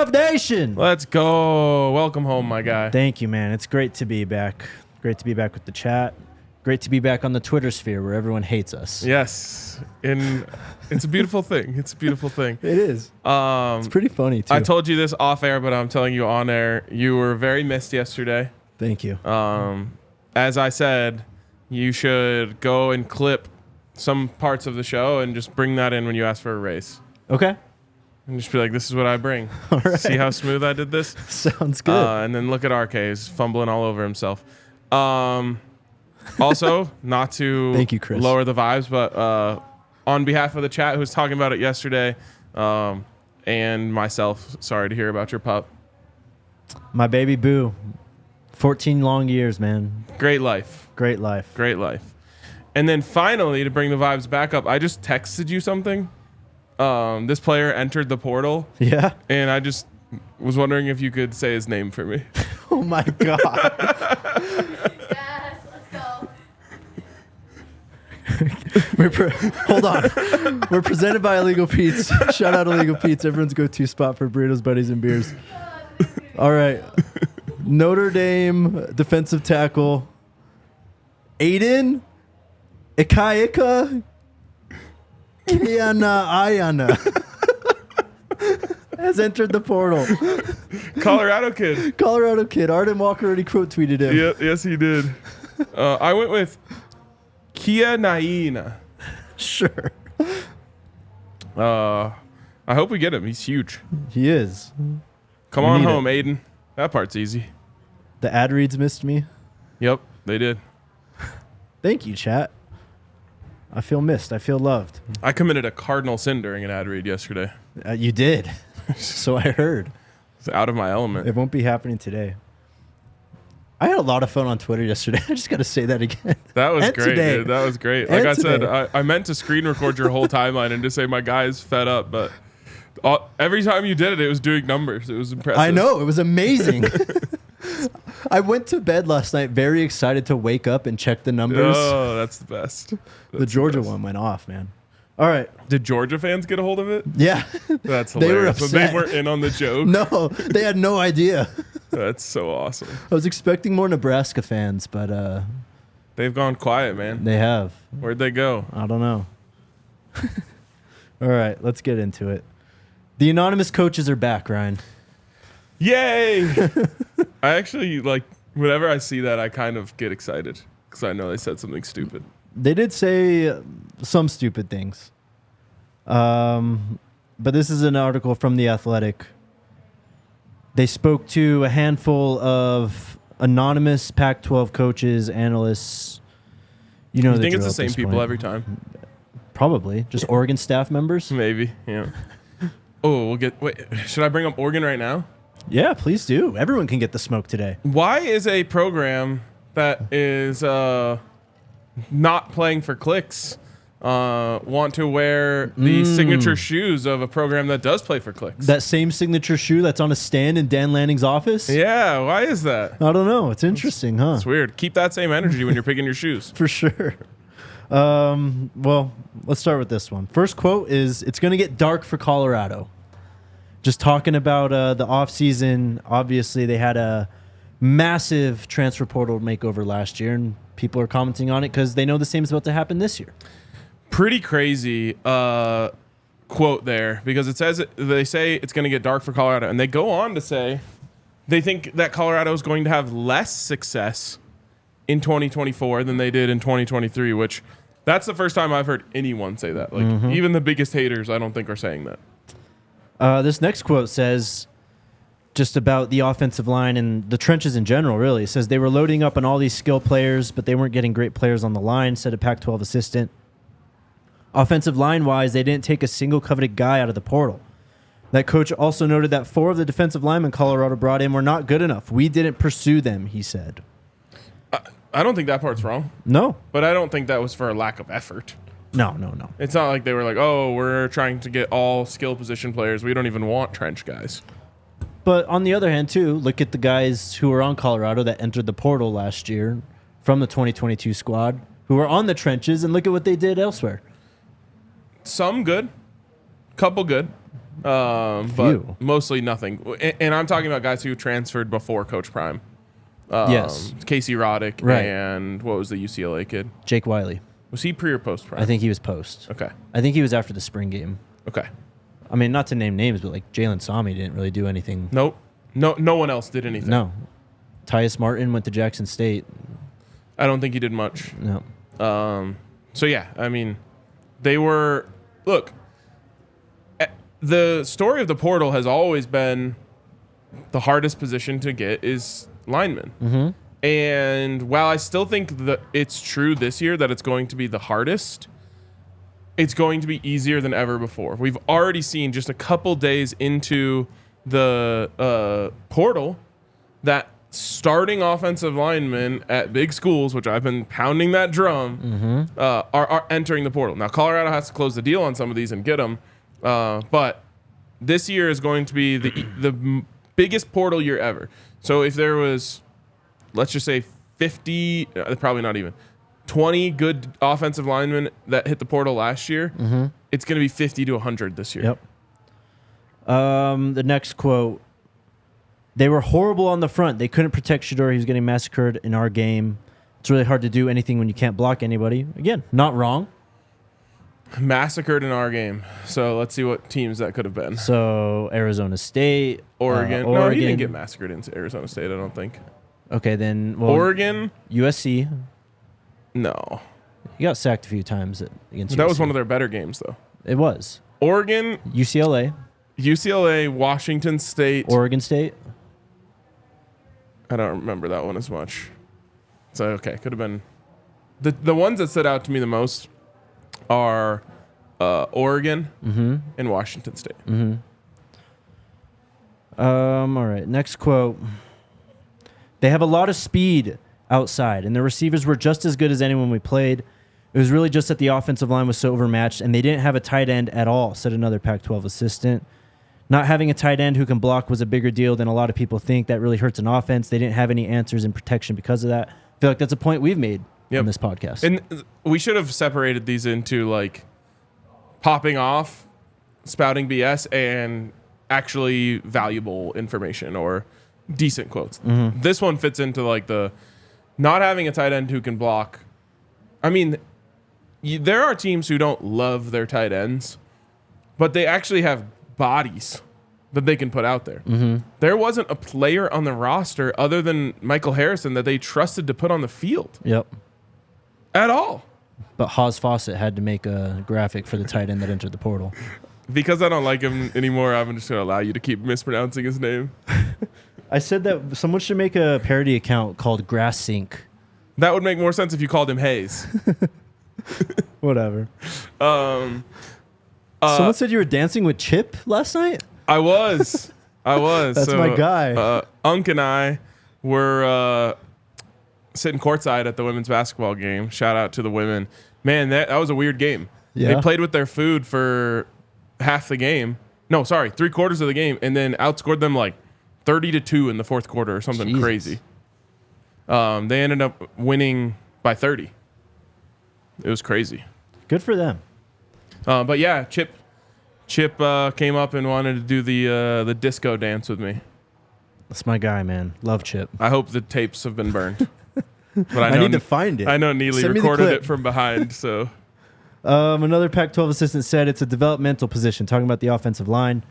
Buff Nation. Let's go. Welcome home, my guy. Thank you, man. It's great to be back. Great to be back with the chat. Great to be back on the Twitter sphere where everyone hates us. Yes. It's a beautiful thing. It's a beautiful thing. It is. It's pretty funny, too. I told you this off air, but I'm telling you on air. You were very missed yesterday. Thank you. As I said, you should go and clip some parts of the show and just bring that in when you ask for a raise. Okay. And just be like, this is what I bring. All right. See how smooth I did this? Sounds good. And then look at RK. He's fumbling all over himself. Also, not to Thank you, Chris. lower the vibes, but on behalf of the chat who was talking about it yesterday and myself, sorry to hear about your pup. My baby Boo. 14 long years, man. Great life. Great life. Great life. And then finally, to bring the vibes back up, I just texted you something. This player entered the portal. Yeah? And I just was wondering if you could say his name for me. Oh, my God. Yes, let's go. Hold on. We're presented by Illegal Pete's. Shout out Illegal Pete's, everyone's go-to spot for burritos, buddies, and beers. All right. Notre Dame defensive tackle Aiden Ikaika Ayana has entered the portal. Colorado kid. Colorado kid. Arden Walker already quote tweeted him. Yeah, yes, he did. I went with Kia Naina. Sure. I hope we get him. He's huge. He is. Come We on need home, Aiden. That part's easy. The ad reads missed me. Yep, they did. Thank you, chat. I feel missed. I feel loved. I committed a cardinal sin during an ad read yesterday. You did. So I heard. It's out of my element. It won't be happening today. I had a lot of fun on Twitter yesterday. I just got to say that again. That was And great, today. dude. That was great. Like And I said, today. I meant to screen record your whole timeline and just say my guy's fed up, but every time you did it, it was doing numbers. It was impressive. I know. It was amazing. I went to bed last night very excited to wake up and check the numbers. Oh, that's the best. The Georgia one went off, man. All right. Did Georgia fans get a hold of it? Yeah. That's They were hilarious. They upset. weren't in on the joke. No, they had no idea. That's so awesome. I was expecting more Nebraska fans, but They've gone quiet, man. they have. Where'd they go? I don't know. All right, let's get into it. The anonymous coaches are back, Ryan. Yay! I actually, like, whenever I see that, I kind of get excited because I know they said something stupid. They did say some stupid things. But this is an article from The Athletic. They spoke to a handful of anonymous Pac-12 coaches, analysts. You know, You think drill it's the at same this people point. every time? Probably. Just Oregon staff members? Maybe, yeah. Oh, we'll get. Wait, should I bring up Oregon right now? Yeah, please do. Everyone can get the smoke today. Why is a program that is not playing for clicks want to wear the signature shoes of a program that does play for clicks? That same signature shoe that's on a stand in Dan Lanning's office? Yeah, why is that? I don't know. It's interesting, huh? It's weird. Keep that same energy when you're picking your shoes. For sure. Well, let's start with this one. First quote is, it's going to get dark for Colorado. Just talking about the offseason. Obviously, they had a massive transfer portal makeover last year, and people are commenting on it because they know the same is about to happen this year. Pretty crazy quote there, because it says they say it's going to get dark for Colorado, and they go on to say they think that Colorado is going to have less success in 2024 than they did in 2023, which that's the first time I've heard anyone say that. Like even the biggest haters, I don't think are saying that. This next quote says, just about the offensive line and the trenches in general, really. It says they were loading up on all these skill players, but they weren't getting great players on the line, said a Pac-12 assistant. Offensive line-wise, they didn't take a single coveted guy out of the portal. That coach also noted that 4 of the defensive linemen Colorado brought in were not good enough. We didn't pursue them, he said. I don't think that part's wrong, No. but I don't think that was for a lack of effort. No. It's not like they were like, oh, we're trying to get all skill position players. We don't even want trench guys. But on the other hand, too, look at the guys who were on Colorado that entered the portal last year from the 2022 squad, who were on the trenches, and look at what they did elsewhere. Some good, couple good. but Phew. mostly nothing. And I'm talking about guys who transferred before Coach Prime. Yes. Casey Roddick Right. and what was the UCLA kid? Jake Wiley. Was he pre or post Prime? I think he was post. Okay. I think he was after the spring game. Okay. I mean, not to name names, but like Jalen Sami didn't really do anything. Nope. No one else did anything. No. Tyus Martin went to Jackson State. I don't think he did much. No. So yeah, I mean, they were. Look, the story of the portal has always been the hardest position to get is linemen. Mm-hmm. And while I still think that it's true this year that it's going to be the hardest, it's going to be easier than ever before. We've already seen just a couple days into the portal that starting offensive linemen at big schools, which I've been pounding that drum, are entering the portal. Now, Colorado has to close the deal on some of these and get them, but this year is going to be the biggest portal year ever. So if there was, let's just say 50, probably not even, 20 good offensive linemen that hit the portal last year, it's going to be 50 to 100 this year. Yep. The next quote. They were horrible on the front. They couldn't protect Shedeur. He was getting massacred in our game. It's really hard to do anything when you can't block anybody. Again, not wrong. Massacred in our game. So let's see what teams that could have been. So Arizona State, Oregon. No, Oregon. he didn't get massacred in Arizona State, I don't think. Okay, then well, Oregon? USC. No. He got sacked a few times against That USC. was one of their better games, though. It was. Oregon, UCLA, UCLA, Washington State. Oregon State. I don't remember that one as much. So, okay, could have been. The ones that stood out to me the most are Oregon and Washington State. All right, next quote. They have a lot of speed outside, and the receivers were just as good as anyone we played. It was really just that the offensive line was so overmatched, and they didn't have a tight end at all, said another Pac-12 assistant. Not having a tight end who can block was a bigger deal than a lot of people think. That really hurts an offense. They didn't have any answers in protection because of that. I feel like that's a point we've made on this podcast. And we should have separated these into like popping off, spouting BS, and actually valuable information or decent quotes. This one fits into like the not having a tight end who can block. I mean, there are teams who don't love their tight ends, but they actually have bodies that they can put out there. There wasn't a player on the roster other than Michael Harrison that they trusted to put on the field Yep. at all. But Haas Fawcett had to make a graphic for the tight end that entered the portal. Because I don't like him anymore, I'm just going to allow you to keep mispronouncing his name. I said that someone should make a parody account called Grass Sink. That would make more sense if you called him Hayes. Whatever. Someone said you were dancing with Chip last night? I was. That's my guy. Unk and I were sitting courtside at the women's basketball game. Shout out to the women. Man, that was a weird game. Yeah. They played with their food for half the game. No, sorry, 3/4 of the game, and then outscored them like 30-2 in the fourth quarter or something Jesus. crazy. They ended up winning by 30. It was crazy. Good for them. But yeah, Chip came up and wanted to do the disco dance with me. That's my guy, man. Love Chip. I hope the tapes have been burned. But I need to find it. I know Neely Send me the recorded clip. it from behind, so Another Pac-12 assistant said it's a developmental position, talking about the offensive line.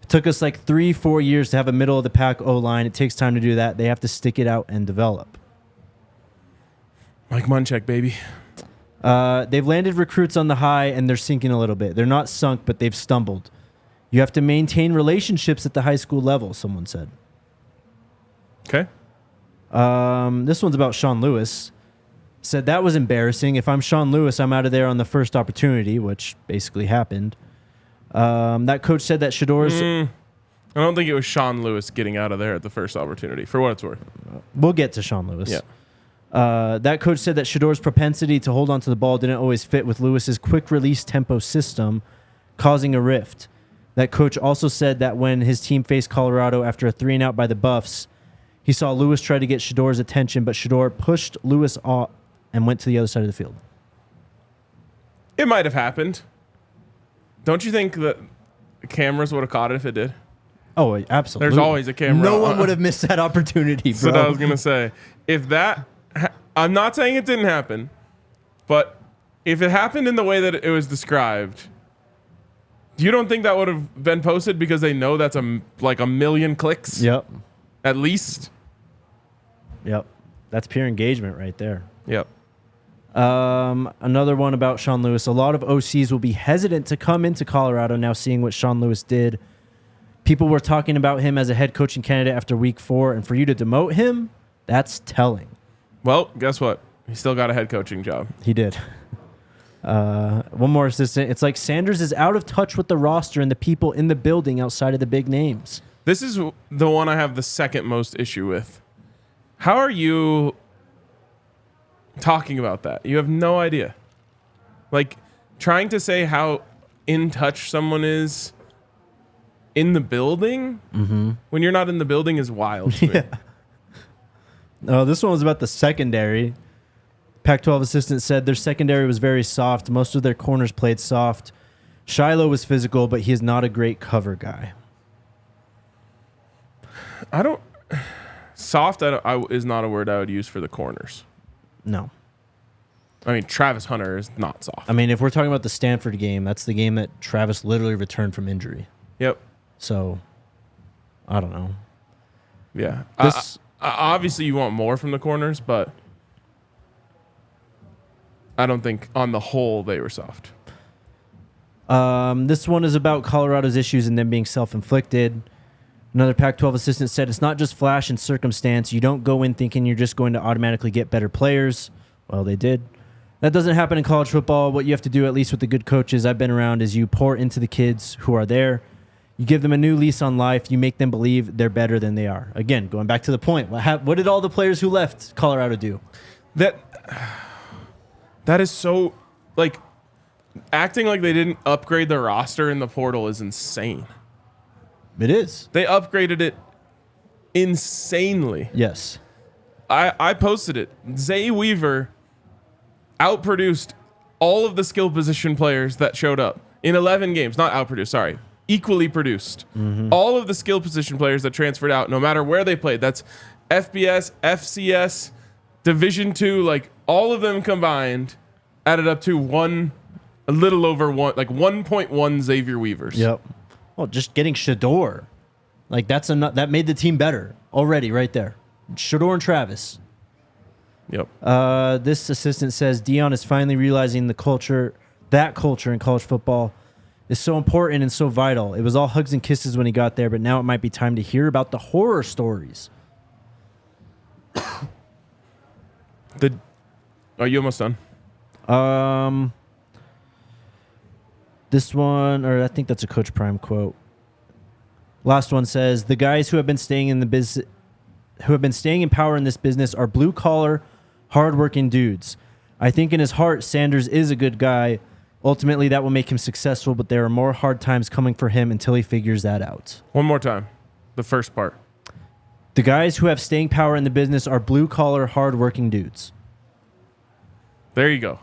It took us like 3-4 years to have a middle of the pack O-line. It takes time to do that. They have to stick it out and develop. Mike Munchak, baby. They've landed recruits on the high, and they're sinking a little bit. They're not sunk, but they've stumbled. You have to maintain relationships at the high school level, someone said. Okay. This one's about Sean Lewis. Said that was embarrassing. If I'm Sean Lewis, I'm out of there on the first opportunity, which basically happened. That coach said that Shedeur's... I don't think it was Sean Lewis getting out of there at the first opportunity, for what it's worth. We'll get to Sean Lewis. Yeah. That coach said that Shedeur's propensity to hold onto the ball didn't always fit with Lewis's quick release tempo system, causing a rift. That coach also said that when his team faced Colorado after a 3-and-out by the Buffs, he saw Lewis try to get Shedeur's attention, but Shedeur pushed Lewis off and went to the other side of the field. It might have happened. Don't you think that cameras would have caught it if it did? Oh, absolutely. There's always a camera. No one would have missed that opportunity, bro. That's what I was gonna say. If that, I'm not saying it didn't happen, but if it happened in the way that it was described, you don't think that would have been posted because they know that's like a million clicks? Yep. At least. Yep. That's pure engagement right there. Yep. Another one about Sean Lewis. A lot of OCs will be hesitant to come into Colorado now seeing what Sean Lewis did. People were talking about him as a head coaching candidate after week 4, and for you to demote him, that's telling. Well, guess what? He still got a head coaching job. He did. One more assistant. It's like Sanders is out of touch with the roster and the people in the building outside of the big names. This is the one I have the second most issue with. How are you talking about that? You have no idea. Like, trying to say how in touch someone is in the building when you're not in the building is wild to me. No, this one was about the secondary. Pac-12 assistant said their secondary was very soft. Most of their corners played soft. Shiloh was physical, but he is not a great cover guy. Soft is not a word I would use for the corners. No. I mean, Travis Hunter is not soft. I mean, if we're talking about the Stanford game, that's the game that Travis literally returned from injury. Yep. So, I don't know. Yeah. This, obviously, you want more from the corners, but I don't think on the whole they were soft. This one is about Colorado's issues and them being self-inflicted. Another Pac-12 assistant said it's not just flash and circumstance. You don't go in thinking you're just going to automatically get better players. Well, they did. That doesn't happen in college football. What you have to do, at least with the good coaches I've been around, is you pour into the kids who are there. You give them a new lease on life. You make them believe they're better than they are. Again, going back to the point, what did all the players who left Colorado do? That is so, like, acting like they didn't upgrade their roster in the portal is insane. It is. They upgraded it insanely. Yes. I posted it. Zay Weaver outproduced all of the skill position players that showed up in 11 games. Not outproduced, sorry. Equally produced. All of the skill position players that transferred out, no matter where they played. That's FBS, FCS, Division II, like all of them combined added up to a little over 1.1 Xavier Weavers. Yep. Well, just getting Shador, like that made the team better already right there. Shador and Travis. Yep. This assistant says Deion is finally realizing that culture in college football is so important and so vital. It was all hugs and kisses when he got there, but now it might be time to hear about the horror stories. Are you almost done? This one, or I think that's a Coach Prime quote. Last one says the guys who have been staying in power in this business are blue collar, hardworking dudes. I think in his heart, Sanders is a good guy. Ultimately, that will make him successful, but there are more hard times coming for him until he figures that out. One more time. The first part. The guys who have staying power in the business are blue collar, hardworking dudes. There you go.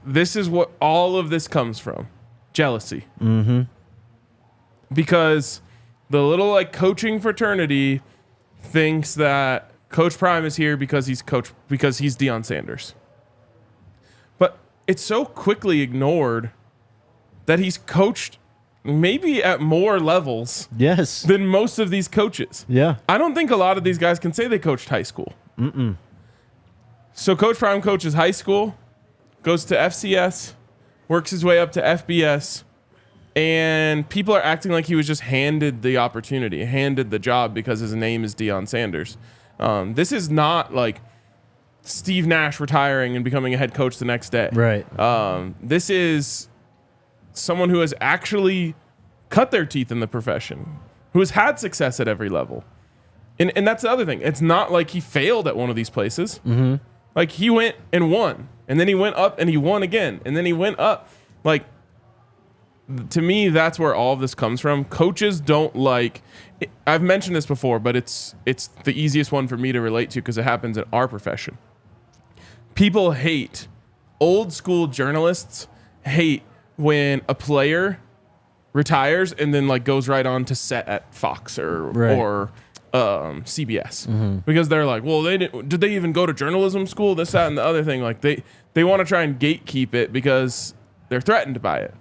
This is what all of this comes from. Jealousy. Because the little coaching fraternity thinks that Coach Prime is here because he's Deion Sanders. But it's so quickly ignored that he's coached maybe at more levels than most of these coaches. Yeah. I don't think a lot of these guys can say they coached high school. So Coach Prime coaches high school, goes to FCS, works his way up to FBS, and people are acting like he was just handed the opportunity, handed the job because his name is Deion Sanders. This is not like Steve Nash retiring and becoming a head coach the next day. Right. This is someone who has actually cut their teeth in the profession, who has had success at every level. And that's the other thing. It's not like he failed at one of these places. Like, he went and won, and then he went up and he won again, and then he went up. Like, to me, that's where all of this comes from. Coaches don't like. I've mentioned this before, but it's the easiest one for me to relate to because it happens in our profession. People hate, old school journalists hate when a player retires and then like goes right on to set at Fox or CBS because they're like, well, did they even go to journalism school? This, that, and the other thing. Like they want to try and gatekeep it because they're threatened by it.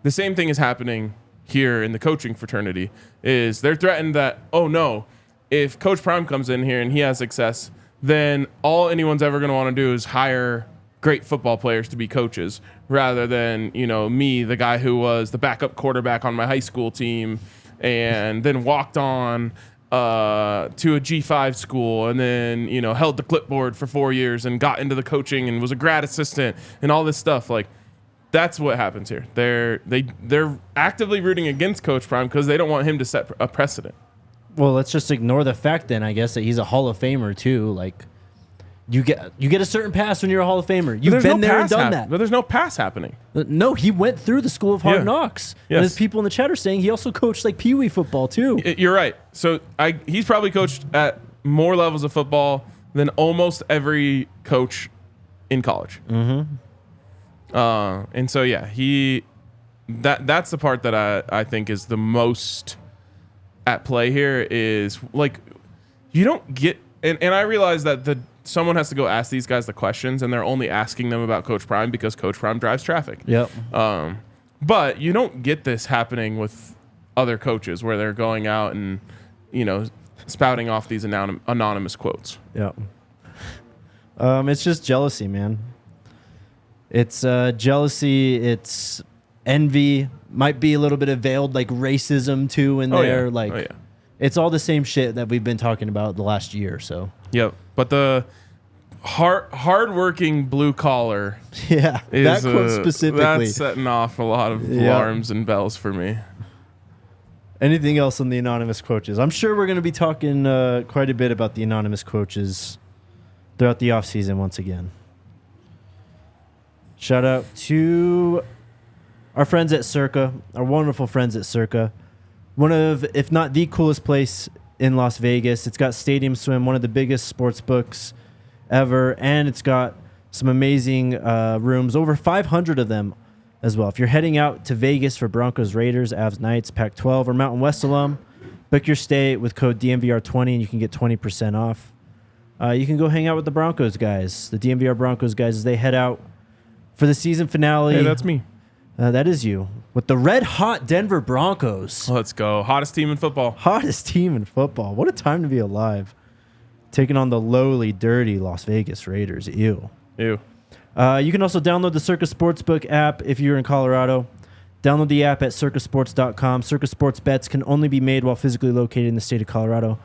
The same thing is happening here in the coaching fraternity. Is they're threatened that, oh no, if Coach Prime comes in here and he has success, then all anyone's ever going to want to do is hire great football players to be coaches rather than, me, the guy who was the backup quarterback on my high school team and then walked on to a G5 school and then, held the clipboard for 4 years and got into the coaching and was a grad assistant and all this stuff. Like, that's what happens here. They're actively rooting against Coach Prime because they don't want him to set a precedent. Well, let's just ignore the fact then, I guess, that he's a Hall of Famer too. Like, you get a certain pass when you're a Hall of Famer. You've been there and done that. But there's no pass happening. No, he went through the School of Hard Knocks. Yes. And as people in the chat are saying, he also coached like Pee Wee football too. You're right. So he's probably coached at more levels of football than almost every coach in college. Mm-hmm. And so that's the part that I think is the most at play here is like you don't get and I realize that someone has to go ask these guys the questions and they're only asking them about Coach Prime because Coach Prime drives traffic. Yep. But you don't get this happening with other coaches where they're going out and spouting off these anonymous quotes. Yep. It's just jealousy, man. It's jealousy. It's envy. Might be a little bit of veiled like racism too in there. Yeah. Like, it's all the same shit that we've been talking about the last year or so. Yep. But the hardworking blue collar. Yeah. That quote specifically. That's setting off a lot of alarms and bells for me. Anything else on the anonymous coaches? I'm sure we're going to be talking quite a bit about the anonymous coaches throughout the offseason once again. Shout out to our friends at Circa, our wonderful friends at Circa. One of, if not the coolest place in Las Vegas. It's got Stadium Swim, one of the biggest sports books ever, and it's got some amazing rooms, over 500 of them as well. If you're heading out to Vegas for Broncos, Raiders, Avs, Knights, Pac-12, or Mountain West alum, book your stay with code DNVR20 and you can get 20% off. You can go hang out with the Broncos guys, the DNVR Broncos guys, as they head out for the season finale. Hey, that's me. That is you. With the red-hot Denver Broncos. Let's go. Hottest team in football. Hottest team in football. What a time to be alive. Taking on the lowly, dirty Las Vegas Raiders. Ew. You can also download the Circa Sportsbook app if you're in Colorado. Download the app at circasports.com. Circa Sports bets can only be made while physically located in the state of Colorado.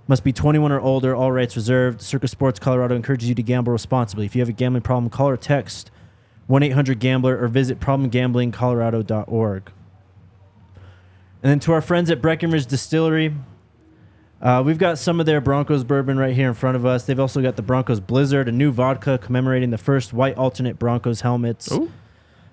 Must be 21 or older. All rights reserved. Circa Sports Colorado encourages you to gamble responsibly. If you have a gambling problem, call or text 1-800-GAMBLER or visit problemgamblingcolorado.org. And then to our friends at Breckenridge Distillery, we've got some of their Broncos bourbon right here in front of us. They've also got the Broncos Blizzard, a new vodka commemorating the first white alternate Broncos helmets. Ooh.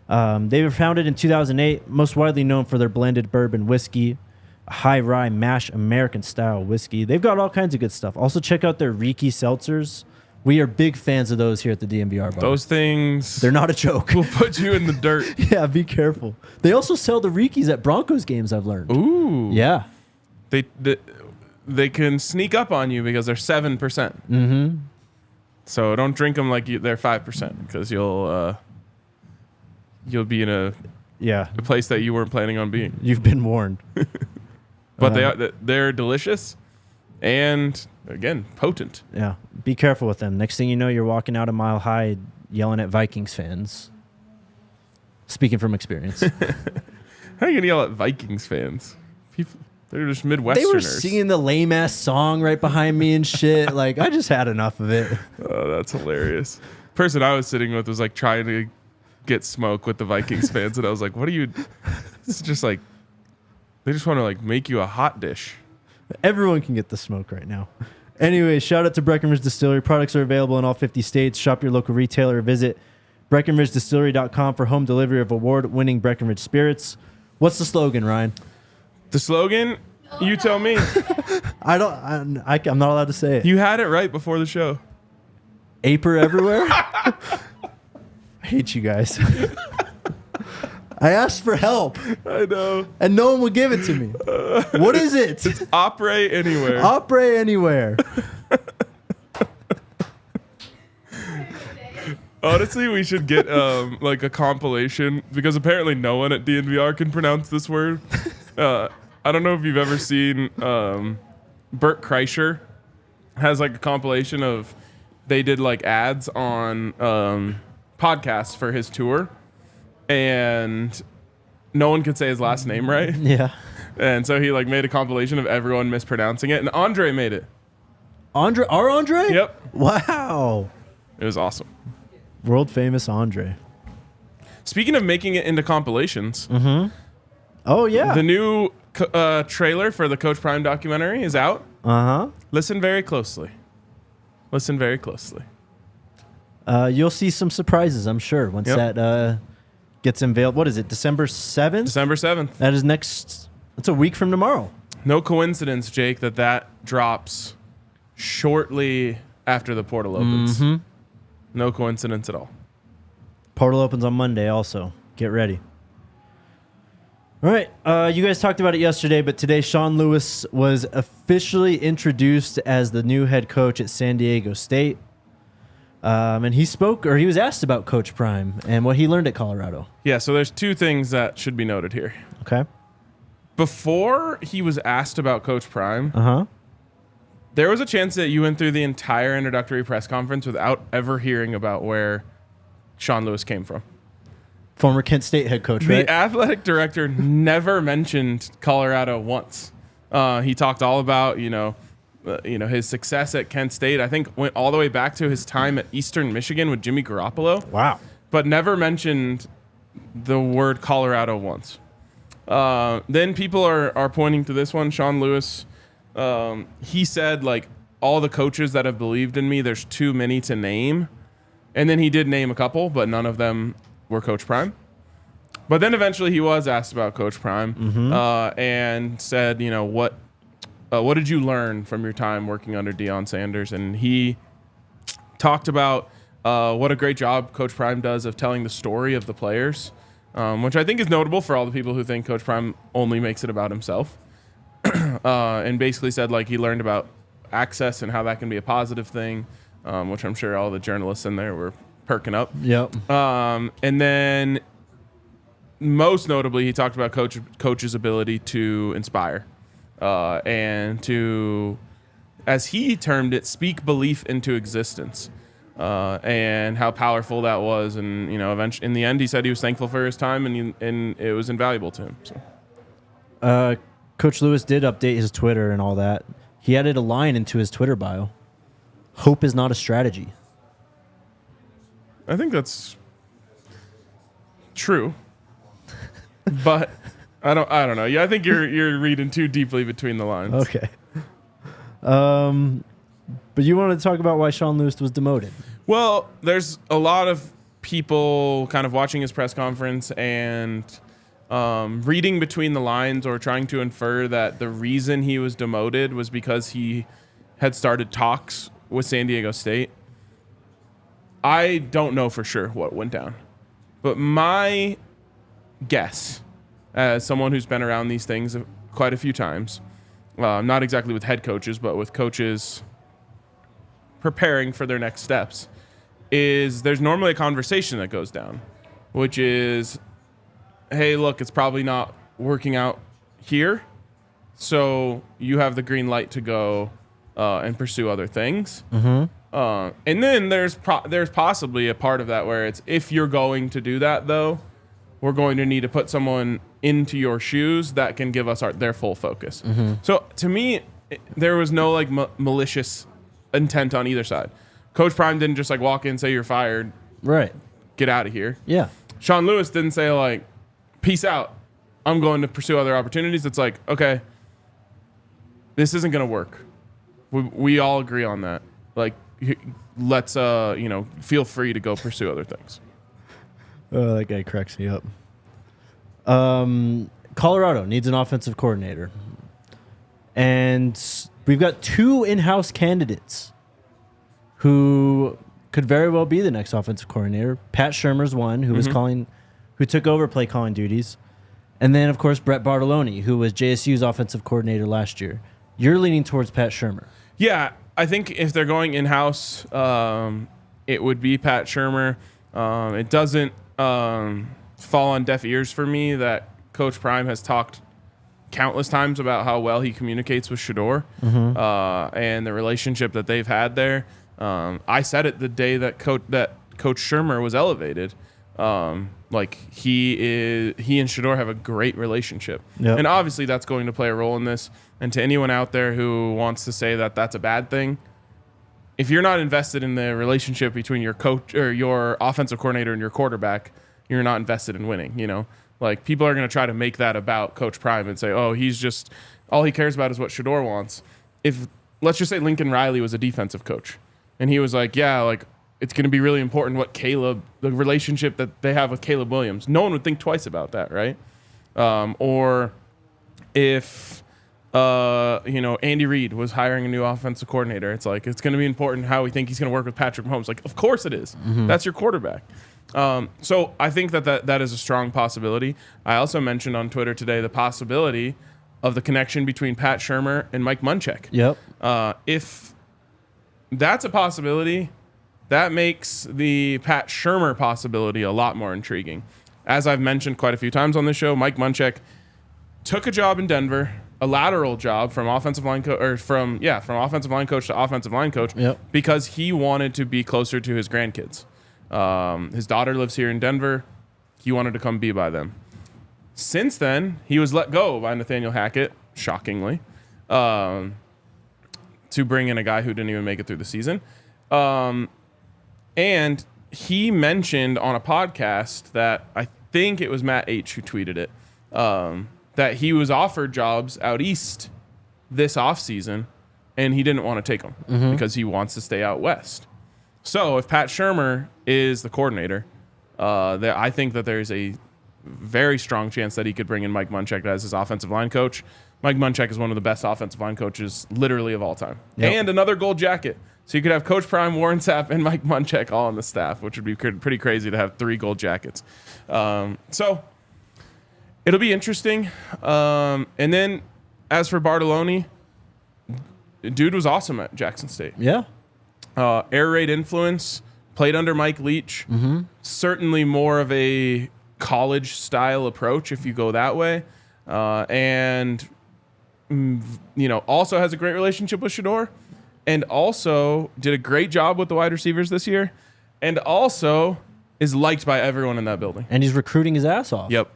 They were founded in 2008, most widely known for their blended bourbon whiskey, a high rye mash American style whiskey. They've got all kinds of good stuff. Also check out their Riki seltzers. We are big fans of those here at the DNVR Bar. Those things, they're not a joke. Will put you in the dirt. Yeah, be careful. They also sell the Rikis at Broncos games, I've learned. Ooh. Yeah. They can sneak up on you because they're 7%. Mm-hmm. So don't drink them like they're 5% because you'll be in a place that you weren't planning on being. You've been warned. But they're delicious and, again, potent. Yeah. Be careful with them. Next thing you know, you're walking out a mile high yelling at Vikings fans. Speaking from experience. How are you going to yell at Vikings fans? People, they're just Midwesterners. They were singing the lame-ass song right behind me and shit. Like, I just had enough of it. Oh, that's hilarious. The person I was sitting with was, like, trying to get smoke with the Vikings fans, and I was like, what are you... It's just like... They just want to, like, make you a hot dish. Everyone can get the smoke right now. Anyway, shout out to Breckenridge Distillery. Products are available in all 50 states. Shop your local retailer or visit BreckenridgeDistillery.com for home delivery of award-winning Breckenridge spirits. What's the slogan, Ryan? The slogan? You tell me. I'm not allowed to say it. You had it right before the show. Aper everywhere? I hate you guys. I asked for help, I know. and no one will give it to me. What is it? It's Opry Anywhere. Opry Anywhere. Honestly, we should get like a compilation because apparently no one at DNVR can pronounce this word. I don't know if you've ever seen Bert Kreischer has like a compilation of they did like ads on podcasts for his tour, and no one could say his last name right. Yeah. And so he like made a compilation of everyone mispronouncing it, and Andre made it. Our Andre? Yep. Wow. It was awesome. World famous Andre. Speaking of making it into compilations, Oh, yeah. the new trailer for the Coach Prime documentary is out. Uh-huh. Listen very closely. Listen very closely. You'll see some surprises, I'm sure, once that gets unveiled. What is it, December 7th? December 7th. That is next. That's a week from tomorrow. No coincidence, Jake, that drops shortly after the portal opens. No coincidence at all. Portal opens on Monday also. Get ready. All right. You guys talked about it yesterday, but today Sean Lewis was officially introduced as the new head coach at San Diego State. And he was asked about Coach Prime and what he learned at Colorado. Yeah, so there's two things that should be noted here. Okay. Before he was asked about Coach Prime, Uh-huh. there was a chance that you went through the entire introductory press conference without ever hearing about where Sean Lewis came from. Former Kent State head coach, right? The athletic director never mentioned Colorado once. He talked all about, his success at Kent State. I think went all the way back to his time at Eastern Michigan with Jimmy Garoppolo. Wow. But never mentioned the word Colorado once. Then people are pointing to this one. Sean Lewis, he said, like, all the coaches that have believed in me, there's too many to name. And then he did name a couple, but none of them were Coach Prime. But then eventually he was asked about Coach Prime and said, what did you learn from your time working under Deion Sanders? And he talked about what a great job Coach Prime does of telling the story of the players, which I think is notable for all the people who think Coach Prime only makes it about himself. And basically said, like, he learned about access and how that can be a positive thing, which I'm sure all the journalists in there were perking up. Yep. And then most notably, he talked about coach's ability to inspire and to, as he termed it, speak belief into existence, and how powerful that was. And, eventually, in the end, he said he was thankful for his time and it was invaluable to him. So. Coach Lewis did update his Twitter and all that. He added a line into his Twitter bio. Hope is not a strategy. I think that's true, but I don't know. Yeah, I think you're reading too deeply between the lines. Okay. But you wanted to talk about why Sean Lewis was demoted. Well, there's a lot of people kind of watching his press conference and reading between the lines or trying to infer that the reason he was demoted was because he had started talks with San Diego State. I don't know for sure what went down, but my guess, as someone who's been around these things quite a few times, not exactly with head coaches, but with coaches preparing for their next steps, is there's normally a conversation that goes down, which is, hey, look, it's probably not working out here, so you have the green light to go and pursue other things. And then there's possibly a part of that where it's, if you're going to do that, though, we're going to need to put someone into your shoes that can give us their full focus. So to me, there was no like malicious intent on either side. Coach Prime didn't just like walk in and say, you're fired. Right. Get out of here. Yeah. Sean Lewis didn't say like, peace out, I'm going to pursue other opportunities. It's like, okay, this isn't going to work. We all agree on that. Like, let's, feel free to go pursue other things. Oh, that guy cracks me up. Colorado needs an offensive coordinator. And we've got two in-house candidates who could very well be the next offensive coordinator. Pat Shurmur's one, who was calling who took over play calling duties. And then, of course, Brett Bartolone, who was JSU's offensive coordinator last year. You're leaning towards Pat Shurmur. Yeah, I think if they're going in-house, it would be Pat Shurmur. It doesn't fall on deaf ears for me that Coach Prime has talked countless times about how well he communicates with Shedeur and the relationship that they've had there. I said it the day that Coach Shurmur was elevated. He and Shedeur have a great relationship. Yep. And obviously that's going to play a role in this. And to anyone out there who wants to say that that's a bad thing, if you're not invested in the relationship between your coach or your offensive coordinator and your quarterback, you're not invested in winning, you know? Like, people are going to try to make that about Coach Prime and say, oh, he's just, all he cares about is what Shedeur wants. If, let's just say Lincoln Riley was a defensive coach, and he was like, yeah, like, it's going to be really important what the relationship that they have with Caleb Williams. No one would think twice about that, right? Or if, Andy Reid was hiring a new offensive coordinator, it's like, it's going to be important how we think he's going to work with Patrick Mahomes. Like, of course it is. Mm-hmm. That's your quarterback. So I think that is a strong possibility. I also mentioned on Twitter today the possibility of the connection between Pat Shurmur and Mike Munchak. Yep. If that's a possibility, that makes the Pat Shurmur possibility a lot more intriguing. As I've mentioned quite a few times on this show, Mike Munchak took a job in Denver, a lateral job from offensive line from offensive line coach to offensive line coach, yep, because he wanted to be closer to his grandkids. His daughter lives here in Denver. He wanted to come be by them. Since then, he was let go by Nathaniel Hackett, shockingly, to bring in a guy who didn't even make it through the season. And he mentioned on a podcast that I think it was Matt H. who tweeted it, that he was offered jobs out east this offseason, and he didn't want to take them because he wants to stay out west. So if Pat Shurmur is the coordinator, I think that there's a very strong chance that he could bring in Mike Munchak as his offensive line coach. Mike Munchak is one of the best offensive line coaches literally of all time. Yep. And another gold jacket. So you could have Coach Prime, Warren Sapp, and Mike Munchak all on the staff, which would be pretty crazy to have 3 gold jackets. So it'll be interesting. And then as for Bartolone, dude was awesome at Jackson State. Yeah. Air raid influence, played under Mike Leach. Mm-hmm. Certainly more of a college-style approach if you go that way. And also has a great relationship with Shedeur. And also did a great job with the wide receivers this year. And also is liked by everyone in that building. And he's recruiting his ass off. Yep.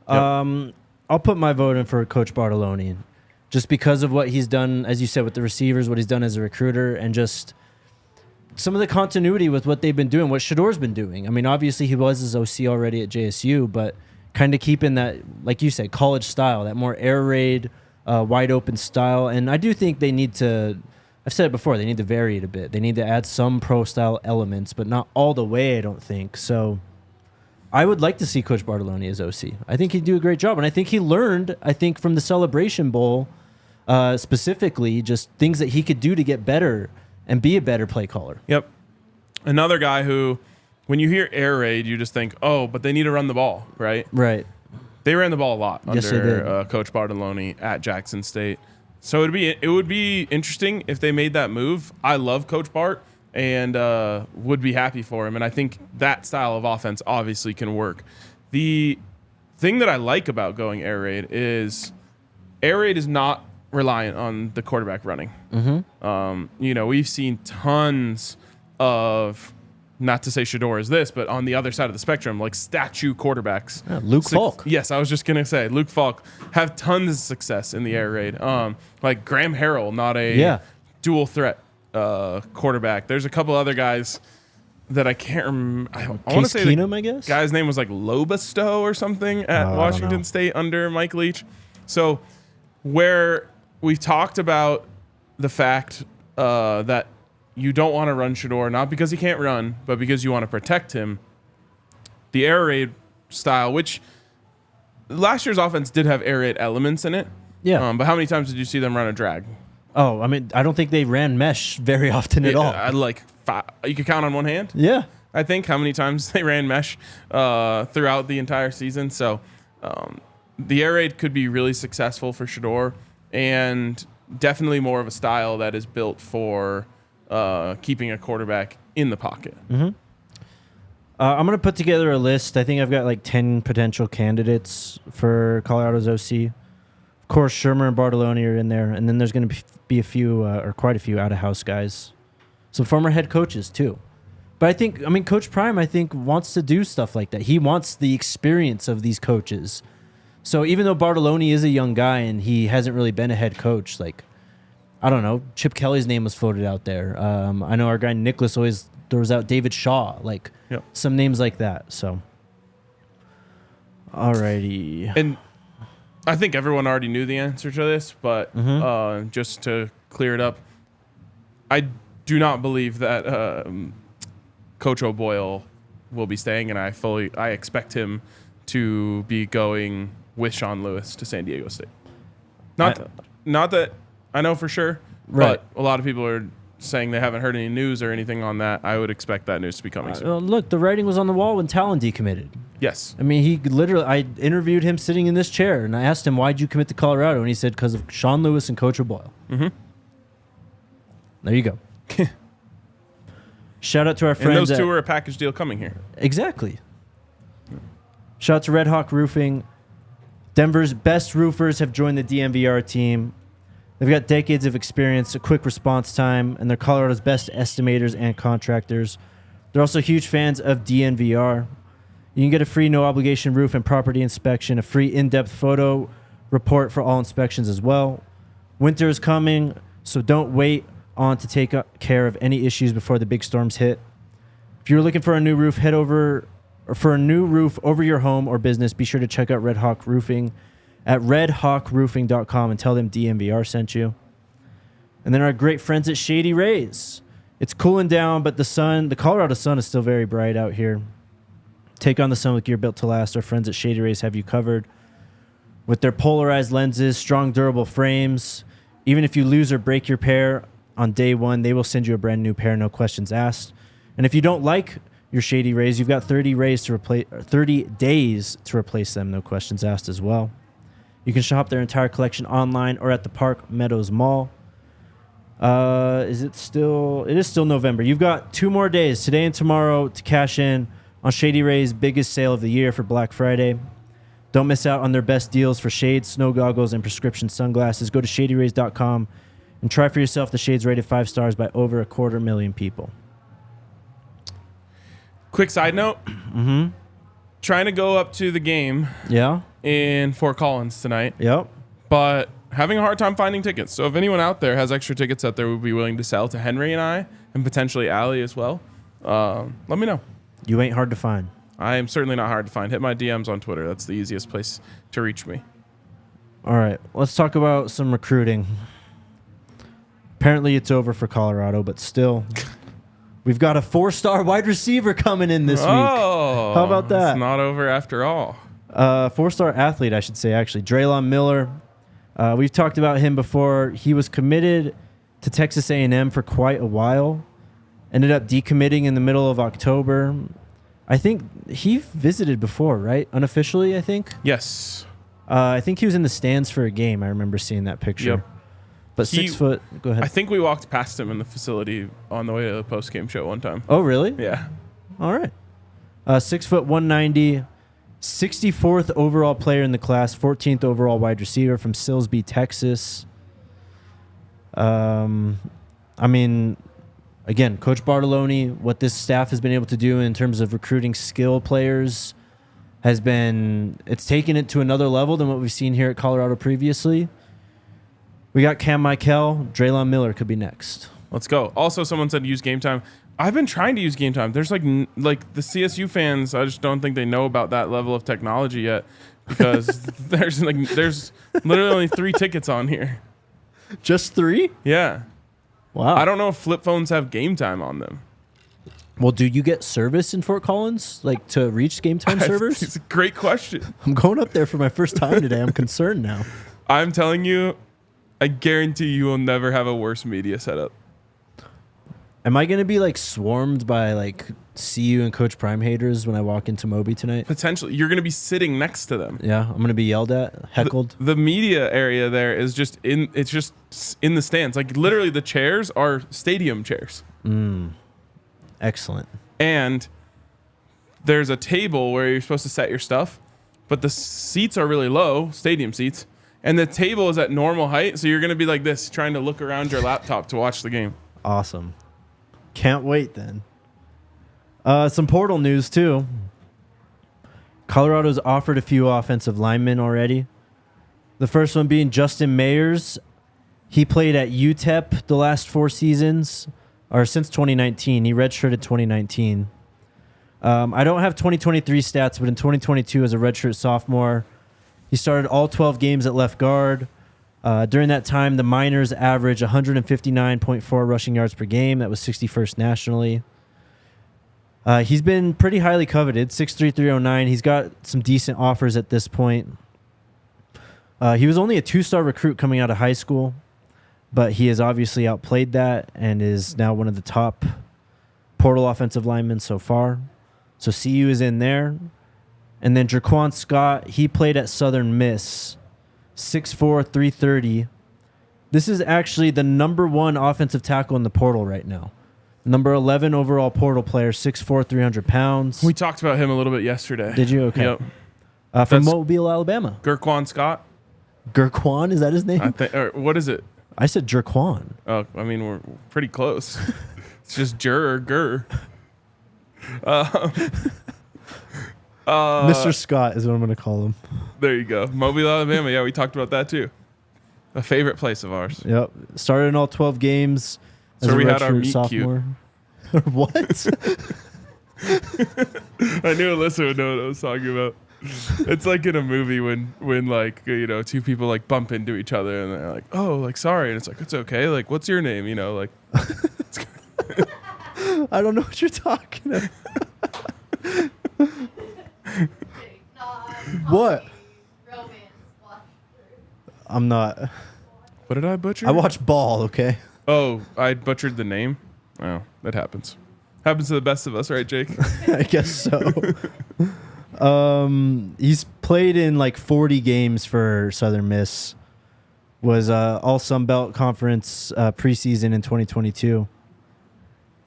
I'll put my vote in for Coach Bartolone. Just because of what he's done, as you said, with the receivers, what he's done as a recruiter, and just some of the continuity with what they've been doing, what Shedeur's been doing. I mean, obviously he was his OC already at JSU, but kind of keeping that, like you said, college style, that more air raid, wide open style. And I do think they need to, I've said it before, they need to vary it a bit. They need to add some pro-style elements, but not all the way, I don't think. So I would like to see Coach Bartolone as OC. I think he'd do a great job. And I think he learned, from the Celebration Bowl, specifically, just things that he could do to get better and be a better play caller. Yep. Another guy who, when you hear air raid, you just think, oh, but they need to run the ball, right? Right. They ran the ball a lot yes, under Coach Bartolone at Jackson State. So it would be interesting if they made that move. I love Coach Bart and would be happy for him. And I think that style of offense obviously can work. The thing that I like about going air raid is not reliant on the quarterback running. Mm-hmm. We've seen tons of, not to say Shedeur is this, but on the other side of the spectrum, like statue quarterbacks. Yeah, Luke Falk. Yes, I was just going to say, Luke Falk have tons of success in the air raid. Like Graham Harrell, not a dual threat quarterback. There's a couple other guys that I can't remember. I want to say Keenum, I guess? Guy's name was like Lobastow or something at Washington State under Mike Leach. So where we've talked about the fact that you don't want to run Shedeur, not because he can't run, but because you want to protect him. The air raid style, which last year's offense did have air raid elements in it. Yeah. But how many times did you see them run a drag? Oh, I mean, I don't think they ran mesh very often at all. Like 5. You could count on one hand? Yeah. I think, how many times they ran mesh throughout the entire season. So the air raid could be really successful for Shedeur, and definitely more of a style that is built for keeping a quarterback in the pocket. Mm-hmm. I'm going to put together a list. I think I've got like 10 potential candidates for Colorado's OC. Of course, Shermer and Bartoloni are in there, and then there's going to be a few, or quite a few, out-of-house guys. Some former head coaches, too. But Coach Prime, wants to do stuff like that. He wants the experience of these coaches. So even though Bartoloni is a young guy and he hasn't really been a head coach, like, I don't know, Chip Kelly's name was floated out there. I know our guy Nicholas always throws out David Shaw, like some names like that. So, alrighty. And I think everyone already knew the answer to this, but just to clear it up, I do not believe that Coach O'Boyle will be staying, and I expect him to be going with Sean Lewis to San Diego State. Not that I know for sure, but a lot of people are saying they haven't heard any news or anything on that. I would expect that news to be coming soon. Look, the writing was on the wall when Talon decommitted. Yes. I mean, I interviewed him sitting in this chair, and I asked him, why'd you commit to Colorado? And he said, because of Sean Lewis and Coach O'Boyle. Mm-hmm. There you go. Shout out to our friends. And those two are a package deal coming here. Exactly. Shout out to Red Hawk Roofing. Denver's best roofers have joined the DNVR team. They've got decades of experience, a quick response time, and they're Colorado's best estimators and contractors. They're also huge fans of DNVR. You can get a free no-obligation roof and property inspection, a free in-depth photo report for all inspections as well. Winter is coming, so don't wait on to take care of any issues before the big storms hit. If you're looking for a new roof, over your home or business, be sure to check out Red Hawk Roofing at redhawkroofing.com and tell them DNVR sent you. And then our great friends at Shady Rays. It's cooling down, but the Colorado sun is still very bright out here. Take on the sun with gear built to last. Our friends at Shady Rays have you covered. With their polarized lenses, strong, durable frames, even if you lose or break your pair on day one, they will send you a brand new pair, no questions asked. And if you don't like your Shady Rays, you've got 30 days to replace them, no questions asked as well. You can shop their entire collection online or at the Park Meadows Mall. It is still November. You've got 2 more days, today and tomorrow, to cash in on Shady Rays' biggest sale of the year for Black Friday. Don't miss out on their best deals for shades, snow goggles, and prescription sunglasses. Go to shadyrays.com and try for yourself the shades rated 5 stars by over 250,000 people. Quick side note. Mm-hmm. Trying to go up to the game. Yeah. In Fort Collins tonight. Yep. But having a hard time finding tickets. So if anyone out there has extra tickets that they would be willing to sell to Henry and I, and potentially Allie as well, let me know. You ain't hard to find. I am certainly not hard to find. Hit my DMs on Twitter. That's the easiest place to reach me. All right. Let's talk about some recruiting. Apparently it's over for Colorado, but still... We've got a 4-star wide receiver coming in this week. How about that? It's not over after all. 4-star athlete, I should say, actually. Draylon Miller. We've talked about him before. He was committed to Texas A&M for quite a while. Ended up decommitting in the middle of October. I think he visited before, right? Unofficially, I think? Yes. I think he was in the stands for a game. I remember seeing that picture. Yep. But 6 foot, go ahead. I think we walked past him in the facility on the way to the post-game show one time. Oh, really? Yeah. All right. 6 foot, 190, 64th overall player in the class, 14th overall wide receiver from Silsbee, Texas. Again, Coach Bartoloni, what this staff has been able to do in terms of recruiting skill players it's taken it to another level than what we've seen here at Colorado previously. We got Cam Michael. Draylon Miller could be next. Let's go. Also, someone said use Game Time. I've been trying to use Game Time. There's like the CSU fans, I just don't think they know about that level of technology yet, because there's literally only 3 tickets on here. Just 3? Yeah. Wow. I don't know if flip phones have Game Time on them. Well, do you get service in Fort Collins, like to reach Game Time servers? It's a great question. I'm going up there for my first time today. I'm concerned now. I'm telling you, I guarantee you will never have a worse media setup. Am I going to be like swarmed by like CU and Coach Prime haters when I walk into Moby tonight? Potentially. You're going to be sitting next to them. Yeah, I'm going to be yelled at, heckled. The media area there is just in the stands. Like literally the chairs are stadium chairs. Excellent. And there's a table where you're supposed to set your stuff, but the seats are really low, stadium seats, and the table is at normal height, so you're going to be like this, trying to look around your laptop to watch the game. Awesome. Can't wait then. Some portal news too. Colorado's offered a few offensive linemen already. The first one being Justin Mayers. He played at UTEP the last 4 seasons, or since 2019. He redshirted 2019. I don't have 2023 stats, but in 2022 as a redshirt sophomore, he started all 12 games at left guard. During that time, the Miners averaged 159.4 rushing yards per game. That was 61st nationally. He's been pretty highly coveted, 6'3", 309. He's got some decent offers at this point. He was only a 2-star recruit coming out of high school, but he has obviously outplayed that and is now one of the top portal offensive linemen so far. So CU is in there. And then Jaquan Scott, he played at Southern Miss, 6'4", 330. This is actually the number 1 offensive tackle in the portal right now. Number 11 overall portal player, 6'4", 300 pounds. We talked about him a little bit yesterday. Did you? Okay. Yep. From Mobile, Alabama. Gurquan Scott. Gurquan, is that his name? I think. Or what is it? I said Jerquan. Oh, I mean, we're pretty close. It's just Jur or Gur. Mr. Scott is what I'm going to call him. There you go. Mobile, Alabama. Yeah, we talked about that too. A favorite place of ours. Yep. Started in all 12 games. So we had our meet sophomore. What? I knew Alyssa would know what I was talking about. It's like in a movie when like, you know, 2 people like bump into each other and they're like, oh, like, sorry. And it's like, it's okay. Like, what's your name? You know, like. I don't know what you're talking about. What? I'm not. What did I butcher? I watch ball, okay? Oh, I butchered the name? Oh, that happens. Happens to the best of us, right, Jake? I guess so. He's played in like 40 games for Southern Miss. Was all Sun Belt Conference preseason in 2022.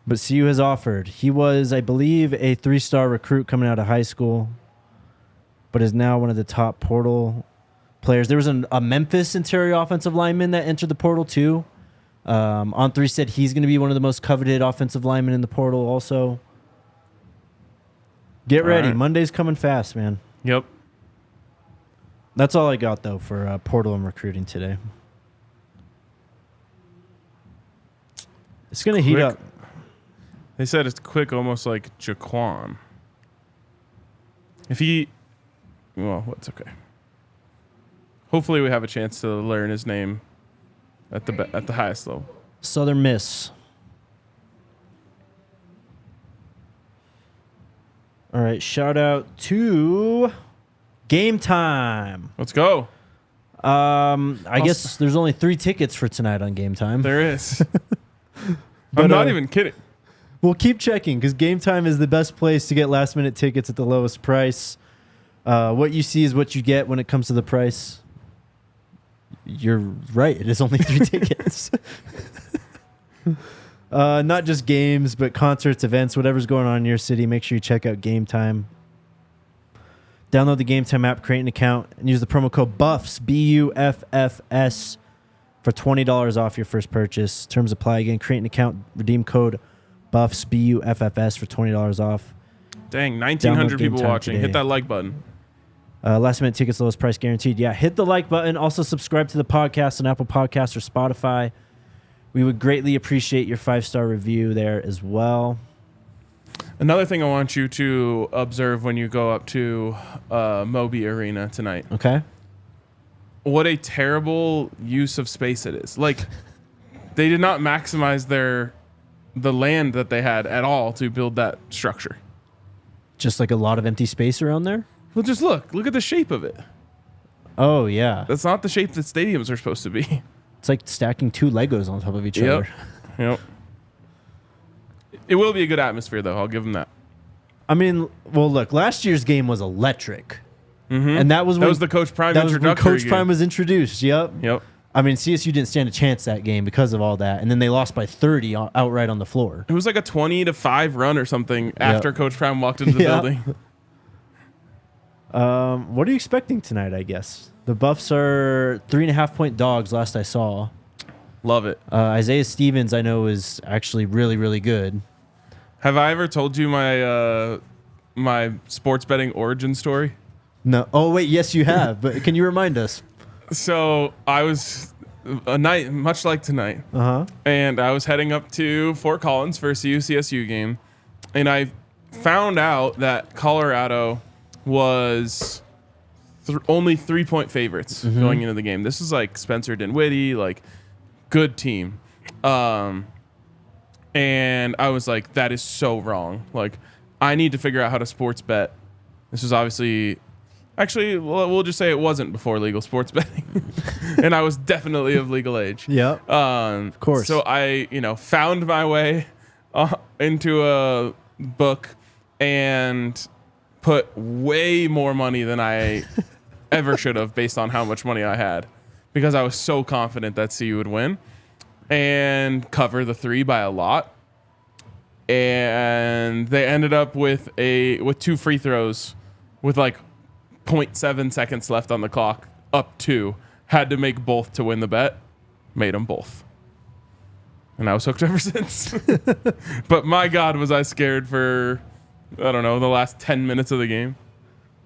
But CU has offered. He was, I believe, a 3-star recruit coming out of high school, but is now one of the top portal players. There was a Memphis interior offensive lineman that entered the portal too. On3 said he's going to be one of the most coveted offensive linemen in the portal also. Get ready. Right. Monday's coming fast, man. Yep. That's all I got, though, for portal and recruiting today. It's going to heat up. They said it's quick, almost like Jaquan. If he... Well, it's okay. Hopefully we have a chance to learn his name at the highest level. Southern Miss. All right, shout out to Game Time. Let's go. I guess there's only 3 tickets for tonight on Game Time. There is. I'm not even kidding. We'll keep checking because Game Time is the best place to get last-minute tickets at the lowest price. What you see is what you get when it comes to the price. You're right. It is only 3 tickets. Not just games, but concerts, events, whatever's going on in your city. Make sure you check out Game Time. Download the Game Time app, create an account, and use the promo code BUFFS, BUFFS, for $20 off your first purchase. Terms apply. Again, create an account, redeem code BUFFS, BUFFS, for $20 off. Dang, 1,900 people watching. Today. Hit that like button. Last minute tickets, lowest price guaranteed. Yeah, hit the like button. Also subscribe to the podcast on Apple Podcasts or Spotify. We would greatly appreciate your 5-star review there as well. Another thing I want you to observe when you go up to Moby Arena tonight. Okay. What a terrible use of space it is. Like, they did not maximize the land that they had at all to build that structure. Just like a lot of empty space around there? Well, just look at the shape of it. Oh, yeah. That's not the shape that stadiums are supposed to be. It's like stacking 2 Legos on top of each other. Yep. It will be a good atmosphere, though. I'll give them that. I mean, well, look, last year's game was electric. And that was the Coach Prime that was when introductory Coach Prime was introduced. Yep. Yep. I mean, CSU didn't stand a chance that game because of all that, and then they lost by 30 outright on the floor. It was like a 20-5 run or something after Coach Prime walked into the building. What are you expecting tonight, I guess? The Buffs are 3.5-point dogs last I saw. Love it. Isaiah Stevens, I know, is actually really, really good. Have I ever told you my my sports betting origin story? No. Oh, wait, yes, you have. But can you remind us? So I was a night, much like tonight, and I was heading up to Fort Collins for a CU-CSU game, and I found out that Colorado was only 3-point favorites going into the game. This is like Spencer Dinwiddie, like good team. And I was like, that is so wrong. Like, I need to figure out how to sports bet. This was obviously, actually, we'll just say it wasn't before legal sports betting. And I was definitely of legal age. Yeah. Of course. So I, found my way into a book and put way more money than I ever should have based on how much money I had, because I was so confident that CU would win and cover the 3 by a lot. And they ended up with 2 free throws with like 0.7 seconds left on the clock, up 2. Had to make both to win the bet. Made them both. And I was hooked ever since. But my God, was I scared for, I don't know, the last 10 minutes of the game.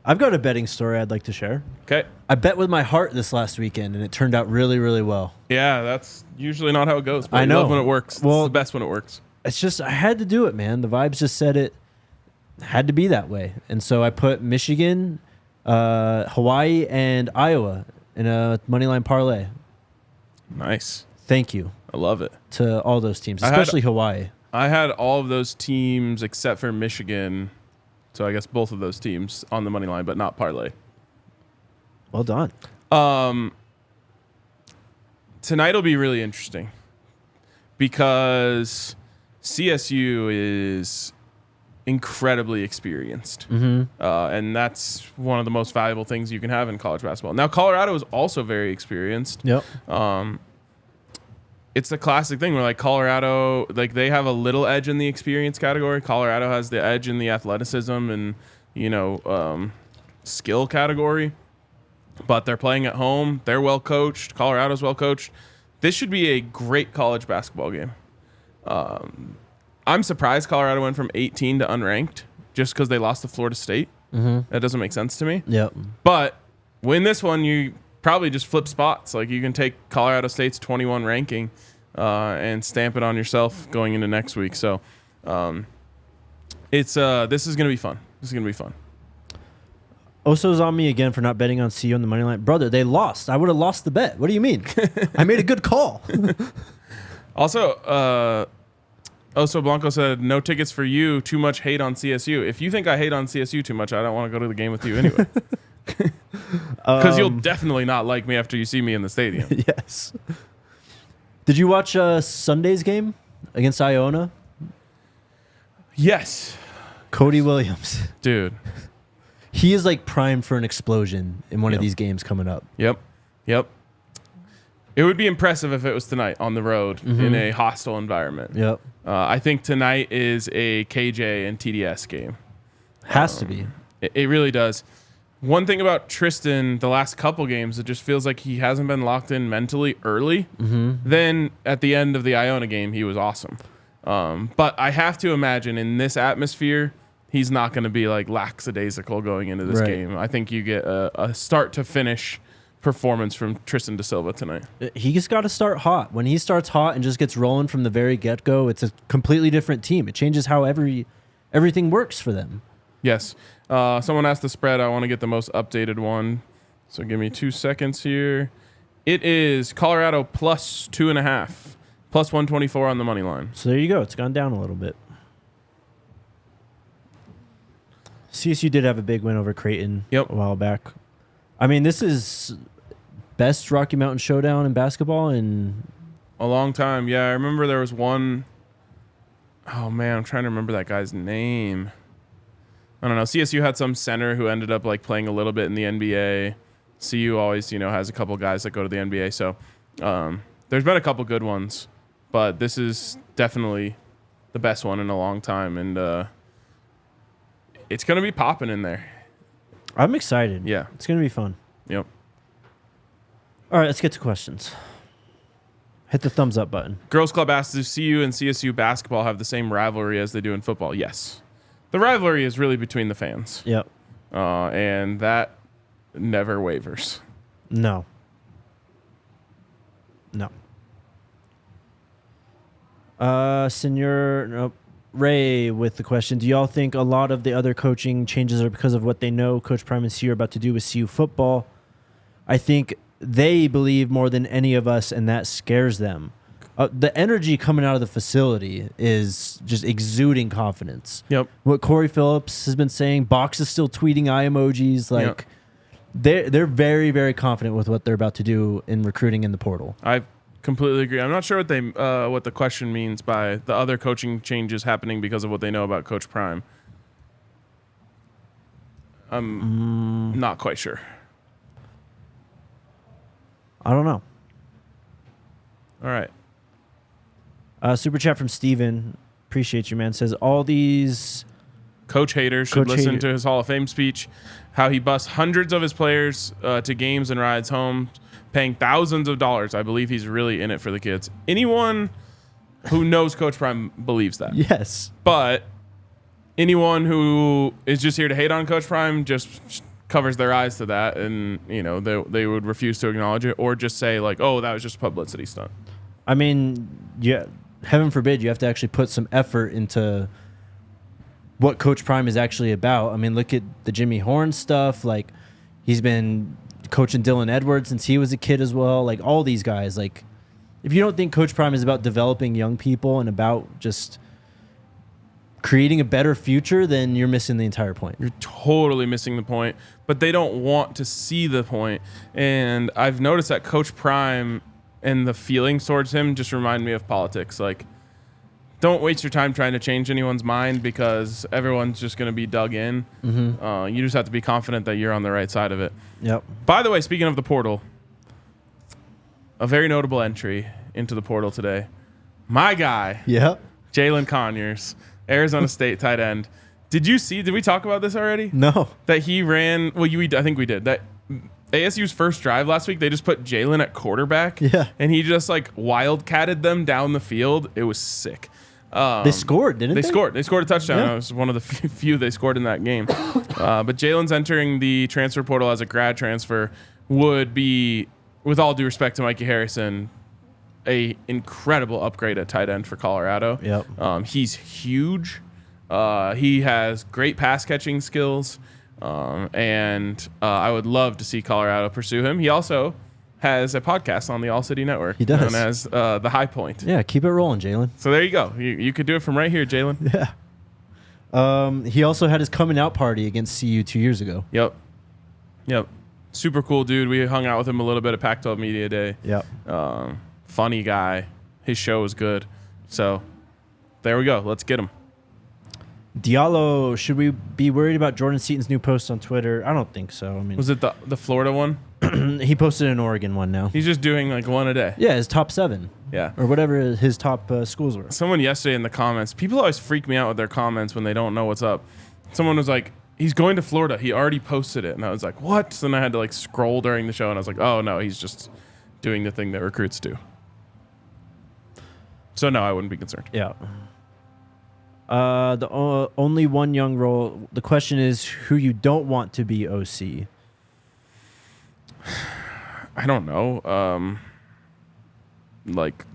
I've got a betting story I'd like to share. Okay. I bet with my heart this last weekend, and it turned out really, really well. Yeah, that's usually not how it goes. But I know. love when it works. Well, it's the best when it works. It's just, I had to do it, man. The vibes just said it had to be that way. And so I put Michigan, Hawaii, and Iowa in a moneyline parlay. Nice. Thank you I love it. to all those teams, especially Hawaii. I had all of those teams except for Michigan. So I guess both of those teams on the money line, but not parlay. Well done. Tonight will be really interesting because CSU is incredibly experienced. And that's one of the most valuable things you can have in college basketball. Now, Colorado is also very experienced. Yep. It's the classic thing where, like, Colorado, like, they have a little edge in the experience category. Colorado has the edge in the athleticism and, skill category. But they're playing at home. They're well coached. Colorado's well coached. This should be a great college basketball game. I'm surprised Colorado went from 18 to unranked just because they lost to Florida State. That doesn't make sense to me. Yep. But win this one, you probably just flip spots. Like, you can take Colorado State's 21 ranking and stamp it on yourself going into next week. So this is going to be fun. This is going to be fun. Oso's on me again for not betting on CU on the money line. Brother, they lost. I would have lost the bet. What do you mean? I made a good call. Also, Oso Blanco said, no tickets for you. Too much hate on CSU. If you think I hate on CSU too much, I don't want to go to the game with you anyway. Because you'll definitely not like me after you see me in the stadium. Yes. Did you watch Sunday's game against Iona? Yes. Cody Williams. Dude. He is like primed for an explosion in one of these games coming up. Yep. It would be impressive if it was tonight on the road in a hostile environment. Yep. I think tonight is a KJ and TDS game. Has to be. It really does. One thing about Tristan, the last couple games, it just feels like he hasn't been locked in mentally early. Then at the end of the Iona game, he was awesome. But I have to imagine in this atmosphere, he's not going to be like lackadaisical going into this game. I think you get a start to finish performance from Tristan da Silva tonight. He just got to start hot. When he starts hot and just gets rolling from the very get-go, it's a completely different team. It changes how everything works for them. Yes. Someone asked the spread. I want to get the most updated one. So give me 2 seconds here. It is Colorado plus 2.5, plus 124 on the money line. So there you go. It's gone down a little bit. CSU did have a big win over Creighton a while back. I mean, this is best Rocky Mountain showdown in basketball in a long time. Yeah, I remember there was one Oh, man, I'm trying to remember that guy's name. I don't know. CSU had some center who ended up like playing a little bit in the NBA. CU always, has a couple guys that go to the NBA. So there's been a couple good ones, but this is definitely the best one in a long time. And it's going to be popping in there. I'm excited. Yeah. It's going to be fun. Yep. All right, let's get to questions. Hit the thumbs up button. Girls Club asks, do CU and CSU basketball have the same rivalry as they do in football? Yes. The rivalry is really between the fans. Yep. And that never wavers. No. Senor Ray with the question, do y'all think a lot of the other coaching changes are because of what they know Coach Prime and CU are about to do with CU football? I think they believe more than any of us, and that scares them. The energy coming out of the facility is just exuding confidence. Yep. What Corey Phillips has been saying, Box is still tweeting eye emojis. Like, they're very, very confident with what they're about to do in recruiting in the portal. I completely agree. I'm not sure what the question means by the other coaching changes happening because of what they know about Coach Prime. I'm not quite sure. I don't know. All right. Super chat from Steven. Appreciate you, man. Says all these coach haters should listen to his Hall of Fame speech, how he busts hundreds of his players to games and rides home, paying thousands of dollars. I believe he's really in it for the kids. Anyone who knows Coach Prime believes that. Yes. But anyone who is just here to hate on Coach Prime just covers their eyes to that, and they would refuse to acknowledge it or just say like, oh, that was just a publicity stunt. I mean, yeah, heaven forbid you have to actually put some effort into what Coach Prime is actually about. I mean, look at the Jimmy Horn stuff. Like, he's been coaching Dylan Edwards since he was a kid as well. Like, all these guys. Like, if you don't think Coach Prime is about developing young people and about just creating a better future, then you're missing the entire point. You're totally missing the point, but they don't want to see the point. And I've noticed that Coach Prime and the feelings towards him just remind me of politics. Like, don't waste your time trying to change anyone's mind because everyone's just going to be dug in. Mm-hmm. You just have to be confident that you're on the right side of it. Yep. By the way, speaking of the portal, a very notable entry into the portal today. My guy, Jalen Conyers, Arizona State tight end. Did we talk about this already? No. That he ran, I think we did, that ASU's first drive last week, they just put Jalen at quarterback. Yeah. And he just like wildcatted them down the field. It was sick. They scored, didn't they? They scored a touchdown. Yeah. It was one of the few they scored in that game. But Jalen's entering the transfer portal as a grad transfer would be, with all due respect to Mikey Harrison, a incredible upgrade at tight end for Colorado. Yep. He's huge. He has great pass catching skills. And I would love to see Colorado pursue him. He also has a podcast on the ALLCITY network. He does. Known as The High Point. Yeah, keep it rolling, Jalen. So there you go. You could do it from right here, Jalen. Yeah. He also had his coming out party against CU 2 years ago. Yep. Super cool dude. We hung out with him a little bit at Pac-12 Media Day. Yep. Funny guy. His show was good. So there we go. Let's get him. Diallo, should we be worried about Jordan Seaton's new post on Twitter? I don't think so. I mean, Was it the Florida one? he posted an Oregon one now. He's just doing like one a day. Yeah, his top 7. Yeah. Or whatever his top schools were. Someone yesterday in the comments, people always freak me out with their comments when they don't know what's up. Someone was like, he's going to Florida. He already posted it. And I was like, what? So then I had to like scroll during the show and I was like, oh no, he's just doing the thing that recruits do. So no, I wouldn't be concerned. Yeah. Only one young role. The question is who you don't want to be OC. I don't know. Like,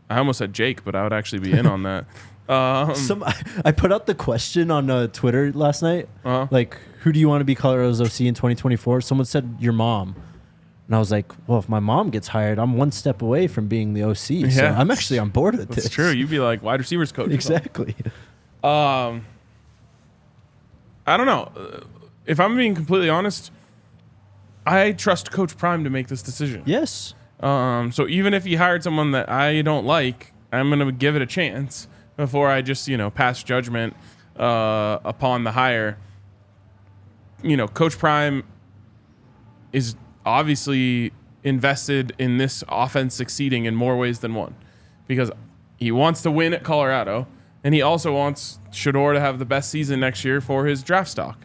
I almost said Jake, but I would actually be in on that. I put out the question on Twitter last night. Like, who do you want to be Colorado's OC in 2024? Someone said your mom. And I was like, well, if my mom gets hired, I'm one step away from being the OC. Yeah. So I'm actually on board with this. That's true. You'd be like wide receivers coach. Exactly. I don't know. If I'm being completely honest, I trust Coach Prime to make this decision. Yes. So even if he hired someone that I don't like, I'm going to give it a chance before I just, pass judgment upon the hire. Coach Prime is obviously invested in this offense succeeding in more ways than one, because he wants to win at Colorado, and he also wants Shedeur to have the best season next year for his draft stock.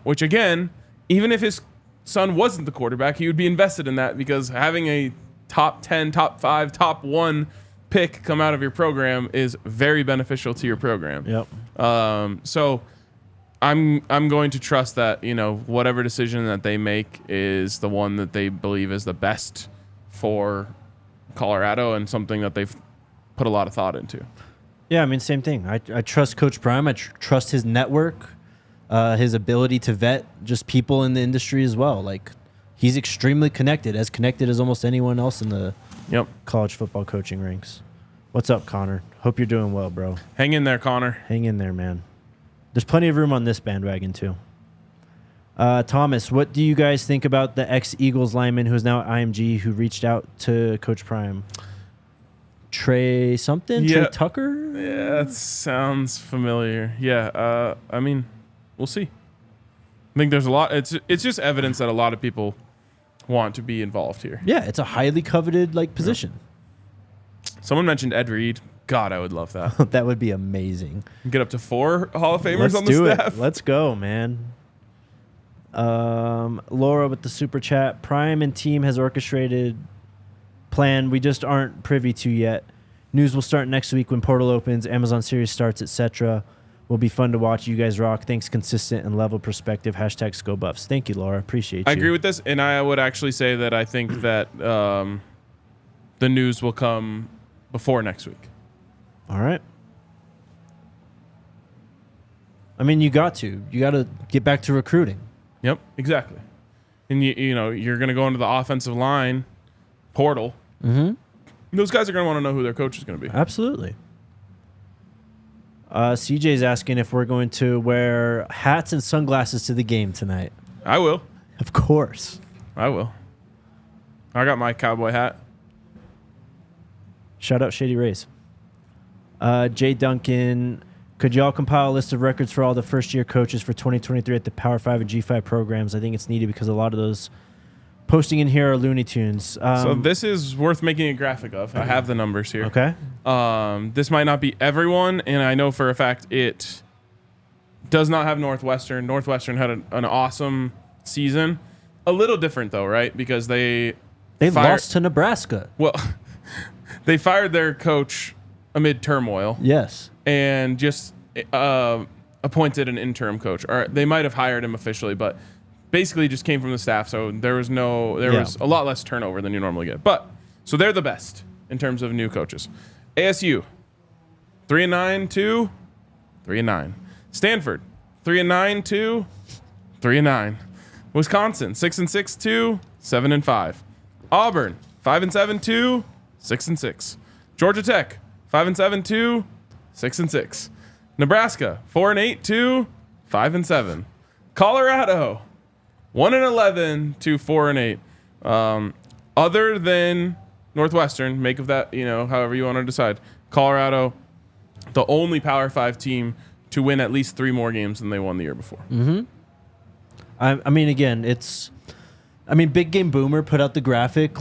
Which, again, even if his son wasn't the quarterback, he would be invested in that, because having a top 10, top 5, top 1 pick come out of your program is very beneficial to your program. Yep. So I'm going to trust that, whatever decision that they make is the one that they believe is the best for Colorado, and something that they've put a lot of thought into. Yeah, I mean, same thing. I trust Coach Prime. I trust his network, his ability to vet just people in the industry as well. Like, he's extremely connected as almost anyone else in the college football coaching ranks. What's up, Connor? Hope you're doing well, bro. Hang in there, Connor. Hang in there, man. There's plenty of room on this bandwagon, too. Thomas, what do you guys think about the ex-Eagles lineman who is now at IMG who reached out to Coach Prime? Trey something? Yeah. Trey Tucker? Yeah, that sounds familiar. Yeah, I mean, we'll see. I think there's a lot. It's just evidence that a lot of people want to be involved here. Yeah, it's a highly coveted position. Someone mentioned Ed Reed. God, I would love that. That would be amazing. Get up to 4 Hall of Famers on the staff. Let's go, man. Laura with the super chat. Prime and team has orchestrated plan we just aren't privy to yet. News will start next week when portal opens, Amazon series starts, etc. Will be fun to watch. You guys rock. Thanks, consistent and level perspective. # Go Buffs. Thank you, Laura. Appreciate you. I agree with this, and I would actually say that I think that the news will come before next week. All right. I mean, you got to get back to recruiting. Yep, exactly. And you're going to go into the offensive line portal. Mm-hmm. Those guys are going to want to know who their coach is going to be. Absolutely. CJ's asking if we're going to wear hats and sunglasses to the game tonight. I will. Of course. I will. I got my cowboy hat. Shout out Shady Rays. Jay Duncan, could y'all compile a list of records for all the first-year coaches for 2023 at the Power 5 and G5 programs? I think it's needed because a lot of those posting in here are Looney Tunes. So this is worth making a graphic of. I have the numbers here. Okay. This might not be everyone, and I know for a fact it does not have Northwestern. Northwestern had an awesome season. A little different, though, right? Because they lost to Nebraska. Well, they fired their coach amid turmoil. Yes. And just appointed an interim coach. Or they might have hired him officially, but basically just came from the staff. So there was a lot less turnover than you normally get. But so they're the best in terms of new coaches. ASU 3-9 to 3-9. Stanford 3-9 to 3-9. Wisconsin 6-6 to 7-5. Auburn 5-7 to 6-6. Georgia Tech 5-7 to 6-6. Nebraska 4-8 to 5-7. Colorado 1-11 to 4-8. Other than Northwestern, make of that however you want to decide. Colorado, the only Power 5 team to win at least 3 more games than they won the year before. Mm-hmm. I mean, again, Big Game Boomer put out the graphic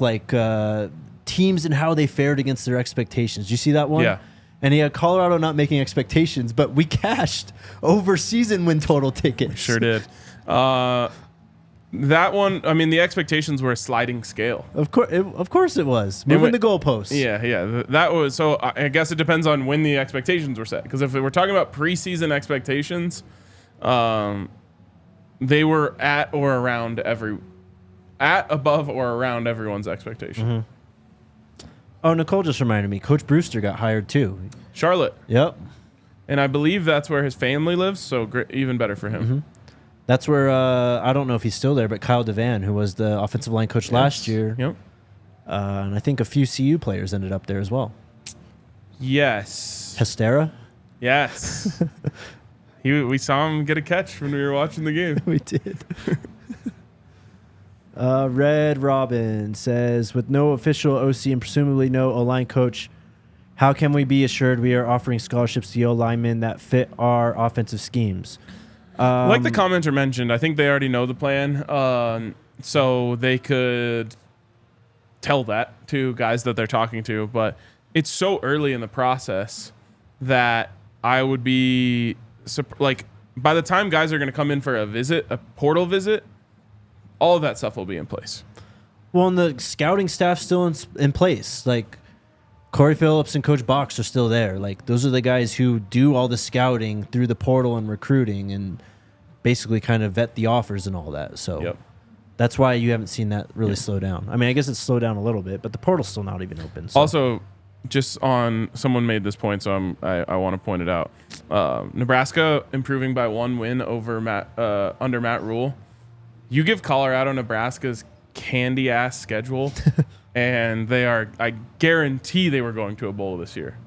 teams and how they fared against their expectations. You see that one? Yeah. And he had Colorado not making expectations, but we cashed over season win total tickets. Sure did. That one, the expectations were a sliding scale. Of course it was. Moving the goalposts. Yeah. That was, so I guess it depends on when the expectations were set. Because if we're talking about preseason expectations, they were at, above, or around everyone's expectation. Mm-hmm. Oh, Nicole just reminded me. Coach Brewster got hired too. Charlotte. Yep. And I believe that's where his family lives, so even better for him. Mm-hmm. That's where, I don't know if he's still there, but Kyle Devan, who was the offensive line coach last year. Yep. And I think a few CU players ended up there as well. Yes. Hestera? Yes. We saw him get a catch when we were watching the game. We did. Red Robin says, with no official OC and presumably no O-line coach, How can we be assured we are offering scholarships to linemen that fit our offensive schemes? Like the commenter mentioned, I think they already know the plan, so they could tell that to guys that they're talking to. But it's so early in the process that I would be like, by the time guys are going to come in for a portal visit, all of that stuff will be in place. Well, and the scouting staff's still in place. Like, Corey Phillips and Coach Box are still there. Like, those are the guys who do all the scouting through the portal and recruiting and basically kind of vet the offers and all that. So that's why you haven't seen that really slow down. I mean, I guess it's slowed down a little bit, but the portal's still not even open. So. Also, just on someone made this point, so I want to point it out. Nebraska improving by 1 win over under Matt Rule. You give Colorado Nebraska's candy ass schedule, and they are. I guarantee they were going to a bowl this year.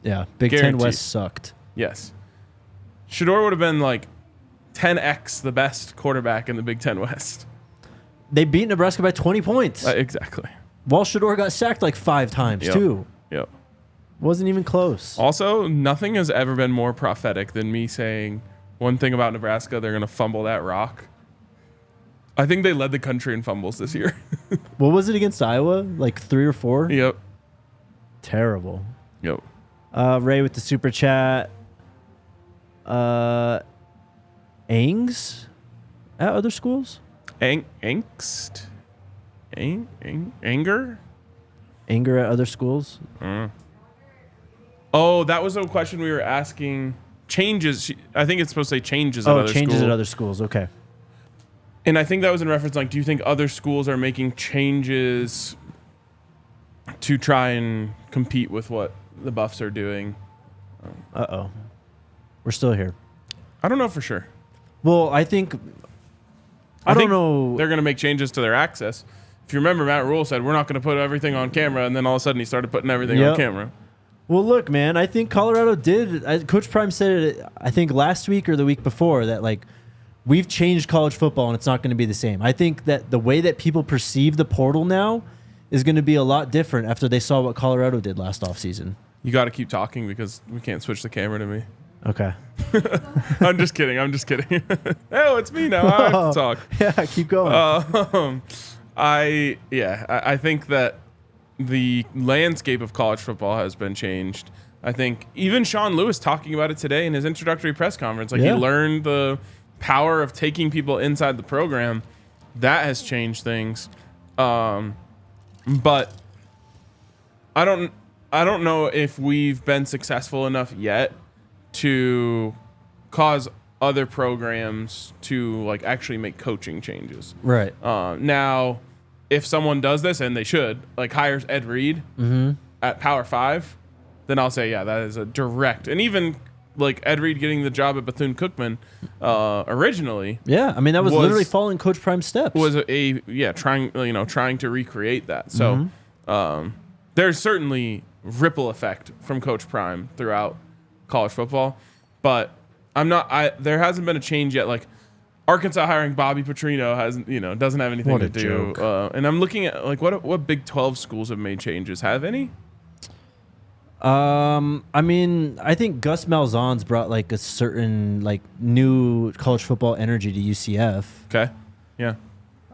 Yeah, Big Ten West sucked. Yes, Shedeur would have been like 10x the best quarterback in the Big Ten West. They beat Nebraska by 20 points. Exactly. While Shedeur got sacked like 5 times too. Yep. Wasn't even close. Also, nothing has ever been more prophetic than me saying one thing about Nebraska: they're going to fumble that rock. I think they led the country in fumbles this year. What was it against Iowa? Like 3 or 4? Yep. Terrible. Yep. Ray with the super chat. Angs at other schools? Angst? Anger? Anger at other schools? Oh, that was a question we were asking. Changes. I think it's supposed to say changes at other schools. Oh, changes at other schools. Okay. And I think that was in reference, like, do you think other schools are making changes to try and compete with what the Buffs are doing? Uh-oh. We're still here. I don't know for sure. Well, I think don't know. They're going to make changes to their access. If you remember, Matt Rule said, we're not going to put everything on camera, and then all of a sudden he started putting everything on camera. Well, look, man, I think Colorado did. Coach Prime said it, I think, last week or the week before, that, like, we've changed college football and it's not going to be the same. I think that the way that people perceive the portal now is going to be a lot different after they saw what Colorado did last offseason. You got to keep talking because we can't switch the camera to me. Okay. I'm just kidding. Oh, it's me now. I have to talk. Yeah, keep going. I think that the landscape of college football has been changed. I think even Sean Lewis talking about it today in his introductory press conference, like he learned the power of taking people inside the program. That has changed things. But I don't know if we've been successful enough yet to cause other programs to, like, actually make coaching changes. Right. Now, if someone does this, and they should, like, hires Ed Reed at Power 5, then I'll say, yeah, that is a direct. And even, like, Ed Reed getting the job at Bethune-Cookman originally. Yeah, I mean, that was literally following Coach Prime's steps. Was trying to recreate that. So there's certainly ripple effect from Coach Prime throughout college football, but there hasn't been a change yet. Like, Arkansas hiring Bobby Petrino doesn't have anything to do. And I'm looking at, like, what Big 12 schools have made changes. Have any? I mean, I think Gus Malzahn's brought, like, a certain, like, new college football energy to UCF. Okay. Yeah.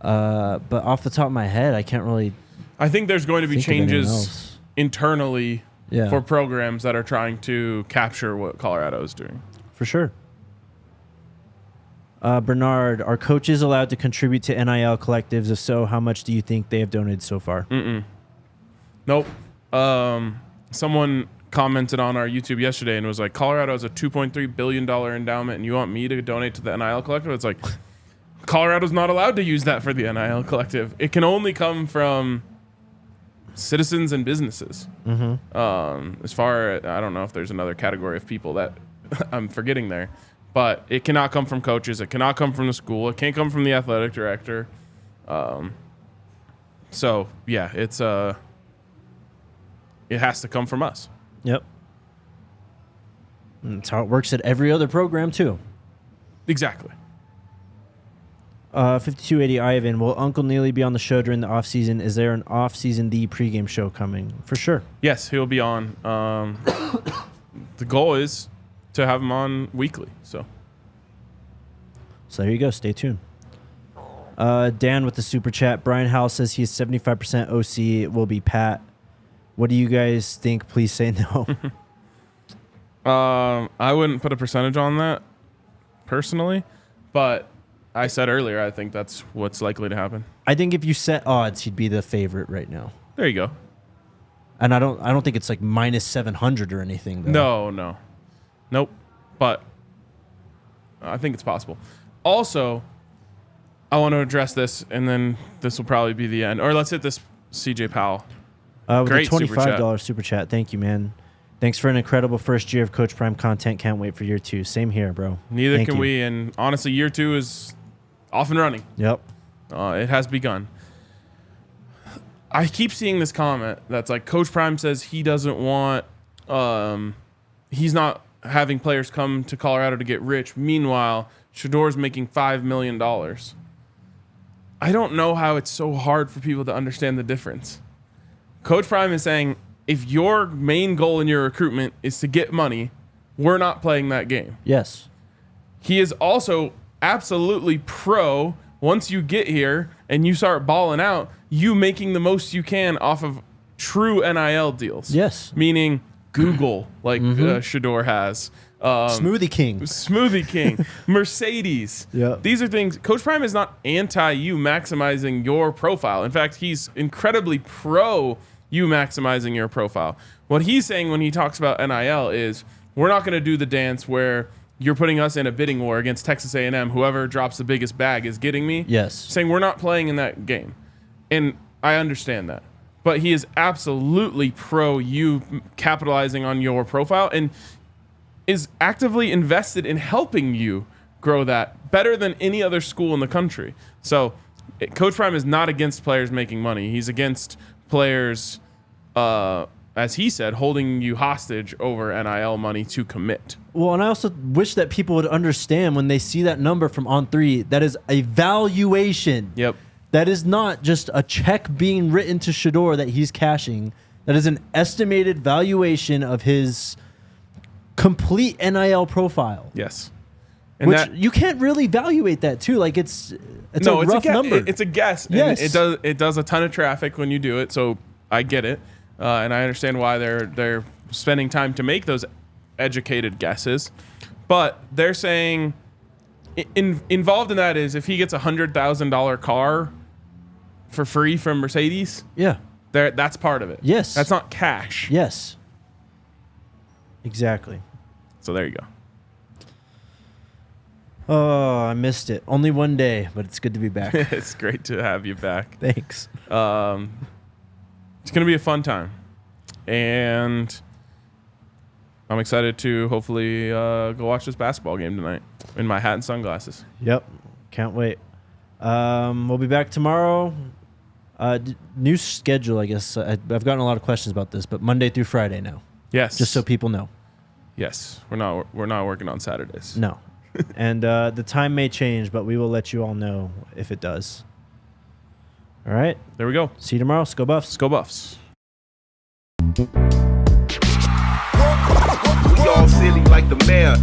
But off the top of my head, I can't really. I think there's going to be changes internally for programs that are trying to capture what Colorado is doing. For sure. Bernard, are coaches allowed to contribute to NIL collectives? If so, how much do you think they have donated so far? Nope. Someone commented on our YouTube yesterday and was like, Colorado has a $2.3 billion endowment and you want me to donate to the NIL collective? It's like, Colorado's not allowed to use that for the NIL collective. It can only come from citizens and businesses. As far as, I don't know if there's another category of people that I'm forgetting there, but it cannot come from coaches. It cannot come from the school. It can't come from the athletic director. So yeah, it has to come from us. Yep. And that's how it works at every other program too. Exactly. 5280 Ivan, will Uncle Neely be on the show during the off season? Is there an off season the pregame show coming? For sure. Yes, he'll be on. The goal is to have him on weekly. So there you go. Stay tuned. Dan with the super chat. Brian Howell says he's 75% OC. It will be Pat. What do you guys think? Please say no. I wouldn't put a percentage on that personally, but I said earlier I think that's what's likely to happen. I think if you set odds, he'd be the favorite right now. There you go. And I don't think it's like minus 700 or anything, though. No. Nope. But I think it's possible. Also, I want to address this, and then this will probably be the end. Or let's hit this CJ Powell. With Great a $25 super chat. Thank you, man. Thanks for an incredible first year of Coach Prime content. Can't wait for year 2. Same here, bro. Neither Thank can you. we. And honestly, year 2 is off and running. Yep. It has begun. I keep seeing this comment that's like Coach Prime says he doesn't want, he's not having players come to Colorado to get rich. Meanwhile, Shedor's making $5 million. I don't know how it's so hard for people to understand the difference. Coach Prime is saying, if your main goal in your recruitment is to get money, we're not playing that game. Yes. He is also absolutely pro, once you get here and you start balling out, you making the most you can off of true NIL deals. Yes. Meaning Google, like Shedor has. Smoothie King. Mercedes. Yep. These are things. Coach Prime is not anti you maximizing your profile. In fact, he's incredibly pro you maximizing your profile. What he's saying when he talks about NIL is we're not going to do the dance where you're putting us in a bidding war against Texas A&M. Whoever drops the biggest bag is getting me. Yes. Saying we're not playing in that game. And I understand that. But he is absolutely pro you capitalizing on your profile and is actively invested in helping you grow that better than any other school in the country. So Coach Prime is not against players making money. He's against players, as he said, holding you hostage over NIL money to commit. Well, and I also wish that people would understand when they see that number from On3, that is a valuation. Yep. That is not just a check being written to Shedor that he's cashing. That is an estimated valuation of his complete NIL profile. Yes. And which you can't really evaluate that too. Like it's a rough number. It's a guess. Yes. And it does a ton of traffic when you do it. So I get it. And I understand why they're spending time to make those educated guesses. But they're saying involved in that is if he gets $100,000 car for free from Mercedes, yeah, that's part of it. Yes. That's not cash. Yes. Exactly. So there you go. Oh, I missed it. Only one day, but it's good to be back. It's great to have you back. Thanks. It's going to be a fun time. And I'm excited to hopefully go watch this basketball game tonight in my hat and sunglasses. Yep. Can't wait. We'll be back tomorrow. New schedule, I guess. I've gotten a lot of questions about this, but Monday through Friday now. Yes. Just so people know. Yes. We're not working on Saturdays. No. And the time may change, but we will let you all know if it does. All right. There we go. See you tomorrow. Let's go Buffs. Let's go Buffs. We all silly like the mayor.